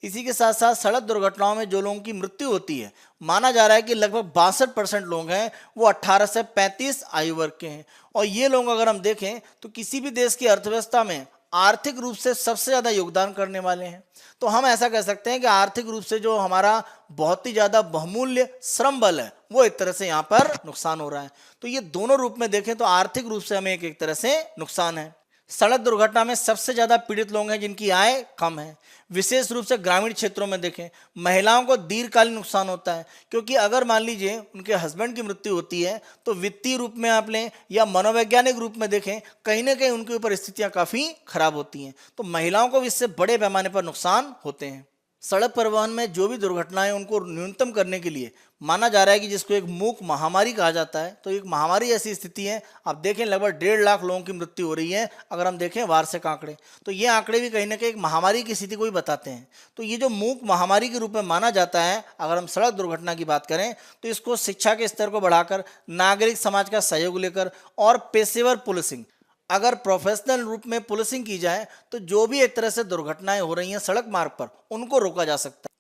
इसी के साथ साथ सड़क दुर्घटनाओं में जो लोगों की मृत्यु होती है, माना जा रहा है कि लगभग 62% लोग हैं वो 18 से 35 आयु वर्ग के हैं। और ये लोग अगर हम देखें तो किसी भी देश की अर्थव्यवस्था में आर्थिक रूप से सबसे ज़्यादा योगदान करने वाले हैं। तो हम ऐसा कह सकते हैं कि आर्थिक रूप से जो हमारा बहुत ही ज़्यादा बहुमूल्य श्रम बल है वो एक तरह से यहाँ पर नुकसान हो रहा है। तो ये दोनों रूप में देखें तो आर्थिक रूप से हमें एक तरह से नुकसान है। सड़क दुर्घटना में सबसे ज़्यादा पीड़ित लोग हैं जिनकी आय कम है। विशेष रूप से ग्रामीण क्षेत्रों में देखें, महिलाओं को दीर्घकालीन नुकसान होता है, क्योंकि अगर मान लीजिए उनके हस्बैंड की मृत्यु होती है तो वित्तीय रूप में आप लें या मनोवैज्ञानिक रूप में देखें, कहीं ना कहीं उनके ऊपर स्थितियां काफ़ी खराब होती हैं। तो महिलाओं को इससे बड़े पैमाने पर नुकसान होते हैं। सड़क परिवहन में जो भी दुर्घटनाएं उनको न्यूनतम करने के लिए माना जा रहा है कि जिसको एक मूक महामारी कहा जाता है, तो एक महामारी ऐसी स्थिति है, आप देखें लगभग 1.5 लाख लोगों की मृत्यु हो रही है अगर हम देखें वार्षिक आंकड़े, तो ये आंकड़े भी कहीं ना कहीं एक महामारी की स्थिति को ही बताते हैं। तो ये जो मूक महामारी के रूप में माना जाता है, अगर हम सड़क दुर्घटना की बात करें तो इसको शिक्षा के स्तर को बढ़ाकर, नागरिक समाज का सहयोग लेकर और पेशेवर पुलिसिंग, अगर प्रोफेशनल रूप में पुलिसिंग की जाए तो जो भी एक तरह से दुर्घटनाएं हो रही हैं सड़क मार्ग पर, उनको रोका जा सकता है।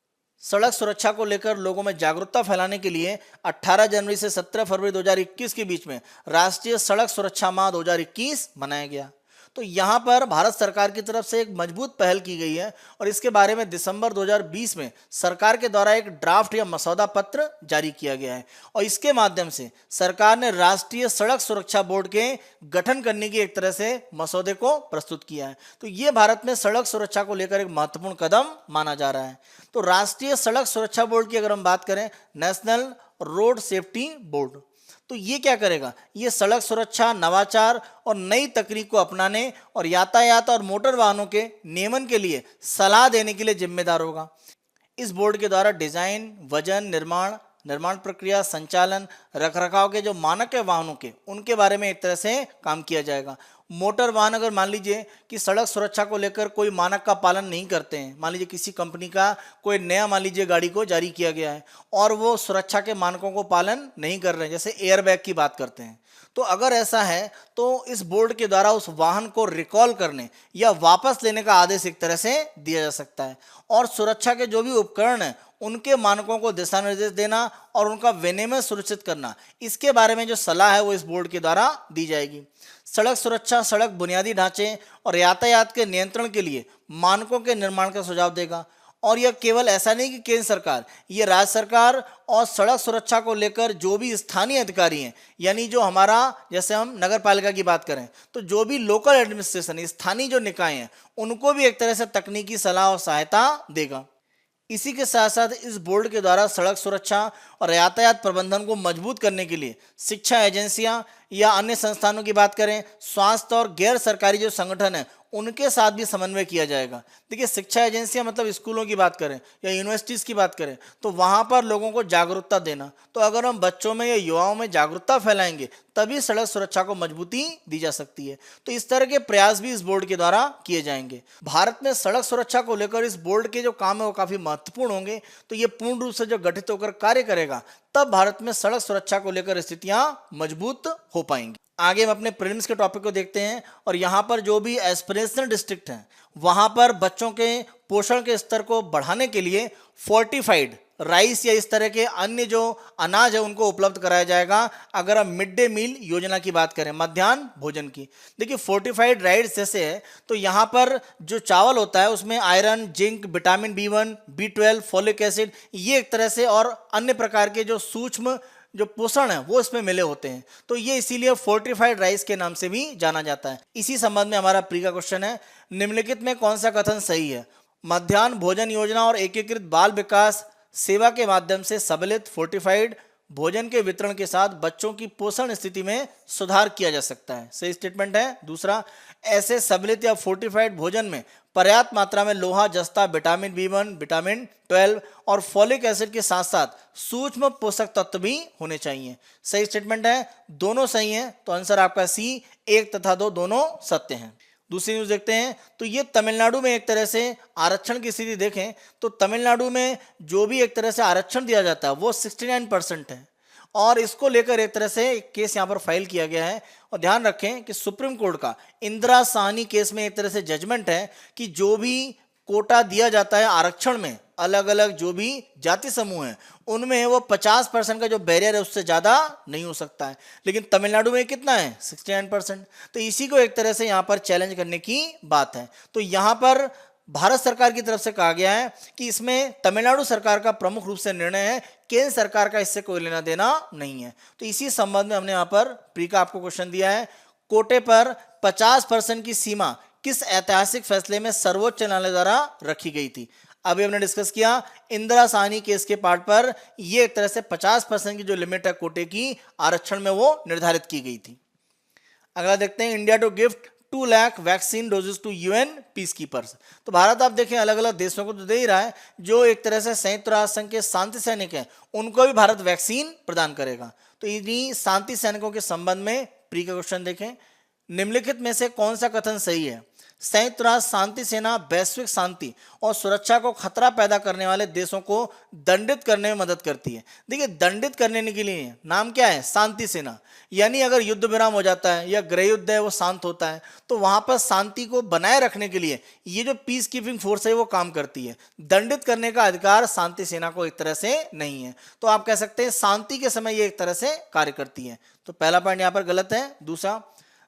सड़क सुरक्षा को लेकर लोगों में जागरूकता फैलाने के लिए 18 जनवरी से 17 फरवरी 2021 के बीच में राष्ट्रीय सड़क सुरक्षा माह 2021 मनाया गया। तो यहाँ पर भारत सरकार की तरफ से एक मजबूत पहल की गई है और इसके बारे में दिसंबर 2020 में सरकार के द्वारा एक ड्राफ्ट या मसौदा पत्र जारी किया गया है और इसके माध्यम से सरकार ने राष्ट्रीय सड़क सुरक्षा बोर्ड के गठन करने की एक तरह से मसौदे को प्रस्तुत किया है। तो ये भारत में सड़क सुरक्षा को लेकर एक महत्वपूर्ण कदम माना जा रहा है। तो राष्ट्रीय सड़क सुरक्षा बोर्ड की अगर हम बात करें, नेशनल रोड सेफ्टी बोर्ड, तो ये क्या करेगा, ये सड़क सुरक्षा, नवाचार और नई तकनीक को अपनाने और यातायात और मोटर वाहनों के नियमन के लिए सलाह देने के लिए जिम्मेदार होगा। इस बोर्ड के द्वारा डिजाइन, वजन, निर्माण प्रक्रिया, संचालन, रखरखाव के जो मानक है वाहनों के, उनके बारे में एक तरह से काम किया जाएगा। मोटर वाहन अगर मान लीजिए कि सड़क सुरक्षा को लेकर कोई मानक का पालन नहीं करते हैं, मान लीजिए किसी कंपनी का कोई नया मान लीजिए गाड़ी को जारी किया गया है और वो सुरक्षा के मानकों को पालन नहीं कर रहे हैं, जैसे एयरबैग की बात करते हैं, तो अगर ऐसा है तो इस बोर्ड के द्वारा उस वाहन को रिकॉल करने या वापस लेने का आदेश एक तरह से दिया जा सकता है। और सुरक्षा के जो भी उपकरण हैं उनके मानकों को दिशा निर्देश देना और उनका विनियमन सुनिश्चित करना, इसके बारे में जो सलाह है वो इस बोर्ड के द्वारा दी जाएगी। सड़क सुरक्षा सड़क बुनियादी ढांचे और यातायात के नियंत्रण के लिए मानकों के निर्माण का सुझाव देगा। और यह केवल ऐसा नहीं कि केंद्र सरकार, ये राज्य सरकार और सड़क सुरक्षा को लेकर जो भी स्थानीय अधिकारी हैं, यानी जो हमारा, जैसे हम नगर पालिका की बात करें तो जो भी लोकल एडमिनिस्ट्रेशन, स्थानीय जो निकाय हैं, उनको भी एक तरह से तकनीकी सलाह और सहायता देगा। इसी के साथ साथ इस बोर्ड के द्वारा सड़क सुरक्षा और यातायात प्रबंधन को मजबूत करने के लिए शिक्षा एजेंसियां या अन्य संस्थानों की बात करें, स्वास्थ्य और गैर सरकारी जो संगठन है उनके साथ भी समन्वय किया जाएगा। देखिए, शिक्षा एजेंसियां मतलब स्कूलों की बात करें या यूनिवर्सिटीज़ की बात करें तो वहाँ पर लोगों को जागरूकता देना। तो अगर हम बच्चों में या युवाओं में जागरूकता फैलाएंगे तभी सड़क सुरक्षा को मजबूती दी जा सकती है। तो इस तरह के प्रयास भी इस बोर्ड के द्वारा किए जाएंगे। भारत में सड़क सुरक्षा को लेकर इस बोर्ड के जो काम है वो काफ़ी महत्वपूर्ण होंगे। तो ये पूर्ण रूप से जो गठित होकर कार्य करेगा तब भारत में सड़क सुरक्षा को लेकर स्थितियाँ मजबूत हो पाएंगी। आगे हम अपने प्रीलिम्स के टॉपिक को देखते हैं और यहाँ पर जो भी एस्पिरेशनल डिस्ट्रिक्ट हैं वहाँ पर बच्चों के पोषण के स्तर को बढ़ाने के लिए फोर्टिफाइड राइस या इस तरह के अन्य जो अनाज है उनको उपलब्ध कराया जाएगा। अगर हम मिड डे मील योजना की बात करें, मध्याह्न भोजन की, देखिए फोर्टिफाइड राइस जैसे है तो यहाँ पर जो चावल होता है उसमें iron, zinc, vitamin B1, B12, folic acid, ये एक तरह से और अन्य प्रकार के जो सूक्ष्म जो पोषण है वो इसमें मिले होते हैं। तो ये इसीलिए फोर्टिफाइड राइस के नाम से भी जाना जाता है। इसी संबंध में हमारा प्री का क्वेश्चन है, निम्नलिखित में कौन सा कथन सही है? मध्याह्न भोजन योजना और एकीकृत बाल विकास सेवा के माध्यम से सम्मिलित फोर्टिफाइड भोजन के वितरण के साथ बच्चों की पोषण स्थिति में सुधार किया जा सकता है। सही स्टेटमेंट है। दूसरा, ऐसे सम्मिलित या फोर्टिफाइड भोजन में पर्याप्त मात्रा में लोहा, जस्ता, विटामिन B1, विटामिन 12 और फॉलिक एसिड के साथ साथ सूक्ष्म पोषक तत्व भी होने चाहिए। सही स्टेटमेंट है। दोनों सही हैं, तो आंसर आपका सी 1 तथा 2 दोनों सत्य हैं। दूसरी न्यूज देखते हैं। तो ये तमिलनाडु में एक तरह से आरक्षण की स्थिति देखें तो तमिलनाडु में जो भी एक तरह से आरक्षण दिया जाता है वो 69% है, और इसको लेकर एक तरह से एक केस यहाँ पर फाइल किया गया है। और ध्यान रखें कि सुप्रीम कोर्ट का इंदिरा साहनी केस में एक तरह से जजमेंट है कि जो भी कोटा दिया जाता है आरक्षण में, अलग अलग जो भी जाति समूह हैं उनमें वो 50% का जो बैरियर है उससे ज़्यादा नहीं हो सकता है, लेकिन तमिलनाडु में कितना है 69%। तो इसी को एक तरह से यहाँ पर चैलेंज करने की बात है। तो यहाँ पर भारत सरकार की तरफ से कहा गया है कि इसमें तमिलनाडु सरकार का प्रमुख रूप से निर्णय है, केंद्र सरकार का इससे कोई लेना देना नहीं है। तो इसी संबंध में हमने यहाँ पर प्री का आपको क्वेश्चन दिया है। कोटे पर 50% की सीमा किस ऐतिहासिक फैसले में सर्वोच्च न्यायालय द्वारा रखी गई थी? अभी हमने डिस्कस किया इंदिरा साहनी केस के पार्ट पर, यह एक तरह से 50% की जो लिमिट है कोटे की आरक्षण में वो निर्धारित की गई थी। अगला देखते हैं, India to gift 2 lakh vaccine doses to UN peace keepers. तो भारत आप देखें अलग अलग देशों को तो दे ही रहा है, जो एक तरह से संयुक्त राष्ट्र संघ के शांति सैनिक हैं उनको भी भारत वैक्सीन प्रदान करेगा। तो इन्हीं शांति सैनिकों के संबंध में प्री का क्वेश्चन देखें। निम्नलिखित में से कौन सा कथन सही है? संयुक्त राष्ट्र शांति सेना वैश्विक शांति और सुरक्षा को खतरा पैदा करने वाले देशों को दंडित करने में मदद करती है। देखिए, दंडित करने के लिए नाम क्या है? शांति सेना। यानी अगर युद्ध विराम हो जाता है या गृह युद्ध है वो शांत होता है, तो वहां पर शांति को बनाए रखने के लिए ये जो पीस कीपिंग फोर्स है वो काम करती है। दंडित करने का अधिकार शांति सेना को एक तरह से नहीं है। तो आप कह सकते हैं शांति के समय ये एक तरह से कार्य करती है। तो पहला पॉइंट यहाँ पर गलत है। दूसरा,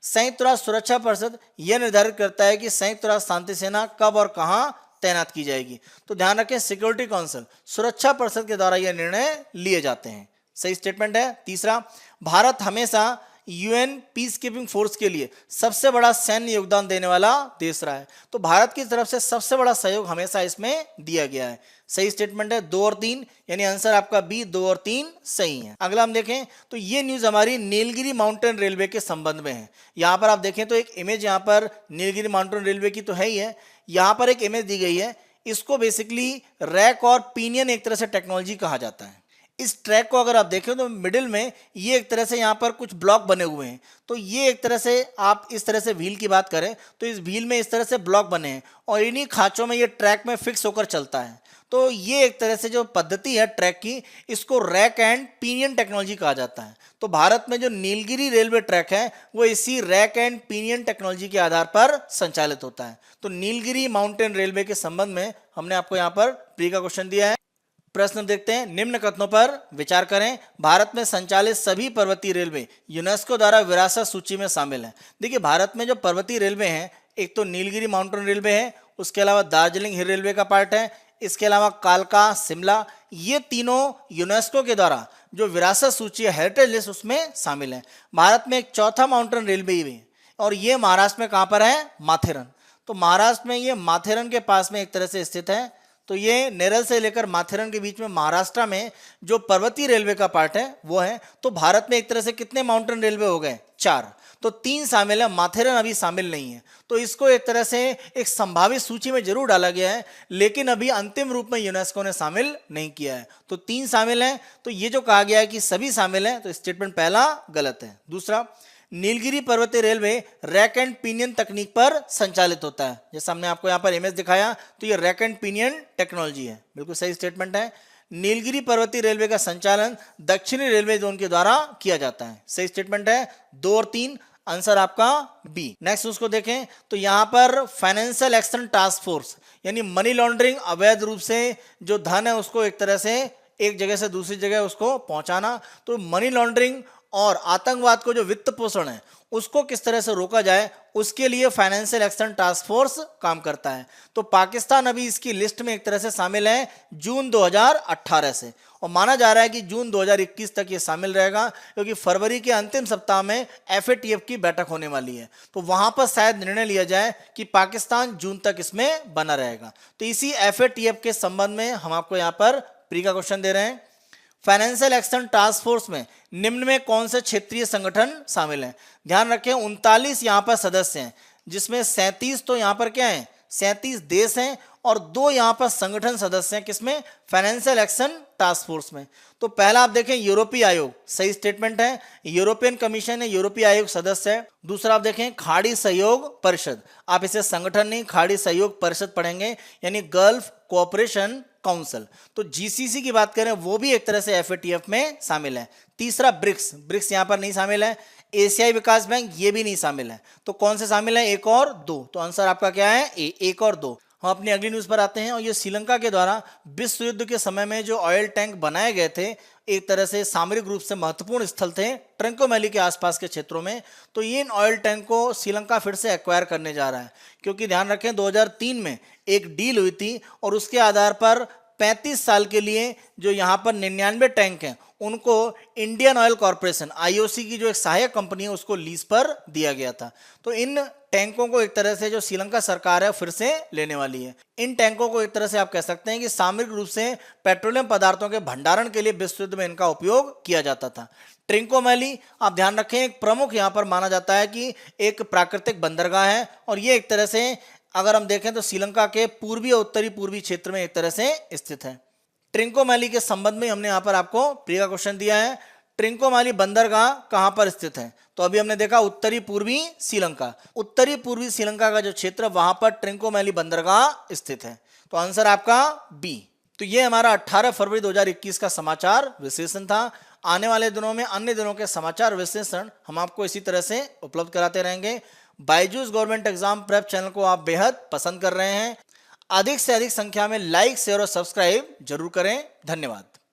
संयुक्त राष्ट्र सुरक्षा परिषद यह निर्धारित करता है कि संयुक्त राष्ट्र शांति सेना कब और कहां तैनात की जाएगी। तो ध्यान रखें, सिक्योरिटी काउंसिल सुरक्षा परिषद के द्वारा यह निर्णय लिए जाते हैं। सही स्टेटमेंट है। तीसरा, भारत हमेशा यूएन पीस कीपिंग फोर्स के लिए सबसे बड़ा सैन्य योगदान देने वाला देश रहा है। तो भारत की तरफ से सबसे बड़ा सहयोग हमेशा इसमें दिया गया है। सही स्टेटमेंट है 2 और 3, यानी आंसर आपका बी 2 और 3 सही है। अगला हम देखें तो ये न्यूज हमारी नीलगिरी माउंटेन रेलवे के संबंध में है। यहाँ पर आप देखें तो एक इमेज यहाँ पर नीलगिरी माउंटेन रेलवे की तो है ही है, यहाँ पर एक इमेज दी गई है। इसको बेसिकली रैक और पिनियन एक तरह से टेक्नोलॉजी कहा जाता है। इस ट्रैक को अगर आप देखें तो मिडिल में ये एक तरह से यहाँ पर कुछ ब्लॉक बने हुए हैं। तो ये एक तरह से आप इस तरह से व्हील की बात करें तो इस व्हील में इस तरह से ब्लॉक बने हैं और इन्हीं खांचों में ये ट्रैक में फिक्स होकर चलता है। तो ये एक तरह से जो पद्धति है ट्रैक की, इसको रैक एंड पिनियन टेक्नोलॉजी कहा जाता है। तो भारत में जो नीलगिरी रेलवे ट्रैक है वो इसी रैक एंड पिनियन टेक्नोलॉजी के आधार पर संचालित होता है। तो नीलगिरी माउंटेन रेलवे के संबंध में हमने आपको यहाँ पर प्री का क्वेश्चन दिया है। प्रश्न देखते हैं, निम्न कथनों पर विचार करें। भारत में संचालित सभी पर्वतीय रेलवे यूनेस्को द्वारा विरासत सूची में शामिल हैं। देखिए, भारत में जो पर्वतीय रेलवे हैं, एक तो नीलगिरी माउंटेन रेलवे है, उसके अलावा दार्जिलिंग हिल रेलवे का पार्ट है, इसके अलावा कालका, शिमला, ये तीनों यूनेस्को के द्वारा जो विरासत सूची है, हेरिटेज लिस्ट, उसमें शामिल है। भारत में एक चौथा माउंटेन रेलवे भी है और ये महाराष्ट्र में कहाँ पर है? माथेरन। तो महाराष्ट्र में ये माथेरन के पास में एक तरह से स्थित है। तो ये नेरल से लेकर माथेरन के बीच में महाराष्ट्र में जो पर्वतीय रेलवे का पार्ट है वो है। तो भारत में एक तरह से कितने माउंटेन रेलवे हो गए? 4। तो 3 शामिल है, माथेरन अभी शामिल नहीं है। तो इसको एक तरह से एक संभावित सूची में जरूर डाला गया है, लेकिन अभी अंतिम रूप में यूनेस्को ने शामिल नहीं किया है। तो 3 शामिल हैं। तो ये जो कहा गया है कि सभी शामिल हैं, तो स्टेटमेंट पहला गलत है। दूसरा, नीलगिरी पर्वतीय रेलवे रैक एंड पिनियन तकनीक पर संचालित होता है। जैसा हमने आपको यहाँ पर इमेज दिखाया, तो ये रैक एंड पिनियन टेक्नोलॉजी है। बिल्कुल सही स्टेटमेंट है। नीलगिरी पर्वतीय रेलवे का संचालन दक्षिणी रेलवे जोन के द्वारा किया जाता है। सही स्टेटमेंट है 2 और 3, आंसर आपका बी। नेक्स्ट उसको देखें तो यहाँ पर फाइनेंशियल एक्शन टास्क फोर्स, यानी मनी लॉन्ड्रिंग, अवैध रूप से जो धन है उसको एक तरह से एक जगह से दूसरी जगह उसको पहुंचाना। तो मनी लॉन्ड्रिंग और आतंकवाद को जो वित्त पोषण है उसको किस तरह से रोका जाए, उसके लिए फाइनेंशियल एक्शन टास्क फोर्स काम करता है। तो पाकिस्तान अभी इसकी लिस्ट में एक तरह से शामिल है जून 2018 से, और माना जा रहा है कि जून 2021 तक ये शामिल रहेगा, क्योंकि फरवरी के अंतिम सप्ताह में FATF की बैठक होने वाली है। तो वहां पर शायद निर्णय लिया जाए कि पाकिस्तान जून तक इसमें बना रहेगा। तो इसी FATF के संबंध में हम आपको यहाँ पर प्री का क्वेश्चन दे रहे हैं। फाइनेंशियल एक्शन टास्क फोर्स में निम्न में कौन से क्षेत्रीय संगठन शामिल हैं? ध्यान रखें 39 यहाँ पर सदस्य हैं, जिसमें 37 तो यहाँ पर क्या है, 37 देश हैं और 2 यहाँ पर संगठन सदस्य हैं। किसमें? फाइनेंशियल एक्शन टास्क फोर्स में। तो पहला आप देखें यूरोपीय आयोग, सही स्टेटमेंट है, यूरोपियन कमीशन है, यूरोपीय आयोग सदस्य है। दूसरा आप देखें खाड़ी सहयोग परिषद, आप इसे संगठन नहीं खाड़ी सहयोग परिषद पढ़ेंगे, यानी गल्फ कोऑपरेशन काउंसिल। तो जीसीसी की बात करें वो भी एक तरह से एफएटीएफ में शामिल है। तीसरा ब्रिक्स, ब्रिक्स यहाँ पर नहीं शामिल है। एशियाई विकास बैंक ये भी नहीं शामिल है। तो कौन से शामिल है? 1 और 2। तो आंसर आपका क्या है? 1 और 2। हम अपनी अगली न्यूज पर आते हैं और ये श्रीलंका के द्वारा विश्व युद्ध के समय में जो ऑयल टैंक बनाए गए थे, एक तरह से सामरिक रूप से महत्वपूर्ण स्थल थे ट्रिंकोमैली के आसपास के क्षेत्रों में। तो ये इन ऑयल टैंक को श्रीलंका फिर से एक्वायर करने जा रहा है, क्योंकि ध्यान रखें 2003 में एक डील हुई थी और उसके आधार पर 35 साल के लिए जो यहाँ पर 99 टैंक हैं उनको इंडियन ऑयल कॉरपोरेशन आईओसी की जो एक सहायक कंपनी है उसको लीज पर दिया गया था। तो इन टैंकों को एक तरह से जो श्रीलंका सरकार है फिर से लेने वाली है। इन टैंकों को एक तरह से आप कह सकते हैं कि सामरिक रूप से पेट्रोलियम पदार्थों के भंडारण के लिए विश्व युद्ध में इनका उपयोग किया जाता था। ट्रिंकोमैली आप ध्यान रखें एक प्रमुख यहाँ पर माना जाता है कि एक प्राकृतिक बंदरगाह है और ये एक तरह से अगर हम देखें तो श्रीलंका के पूर्वी और उत्तरी पूर्वी क्षेत्र में एक तरह से स्थित है। ट्रिंकोमैली के संबंध में हमने यहाँ पर आपको प्री का क्वेश्चन दिया है, ट्रिंकोमैली बंदरगाह कहाँ पर स्थित है? तो अभी हमने देखा उत्तरी पूर्वी श्रीलंका, उत्तरी पूर्वी श्रीलंका का जो क्षेत्र वहां पर ट्रिंकोमैली बंदरगाह स्थित है। तो आंसर आपका बी। तो ये हमारा 18 फरवरी 2021 का समाचार विश्लेषण था। आने वाले दिनों में अन्य दिनों के समाचार विश्लेषण हम आपको इसी तरह से उपलब्ध कराते रहेंगे। Byju's government exam prep channel को आप बेहद पसंद कर रहे हैं। अधिक से अधिक संख्या में लाइक, शेयर और सब्सक्राइब जरूर करें। धन्यवाद।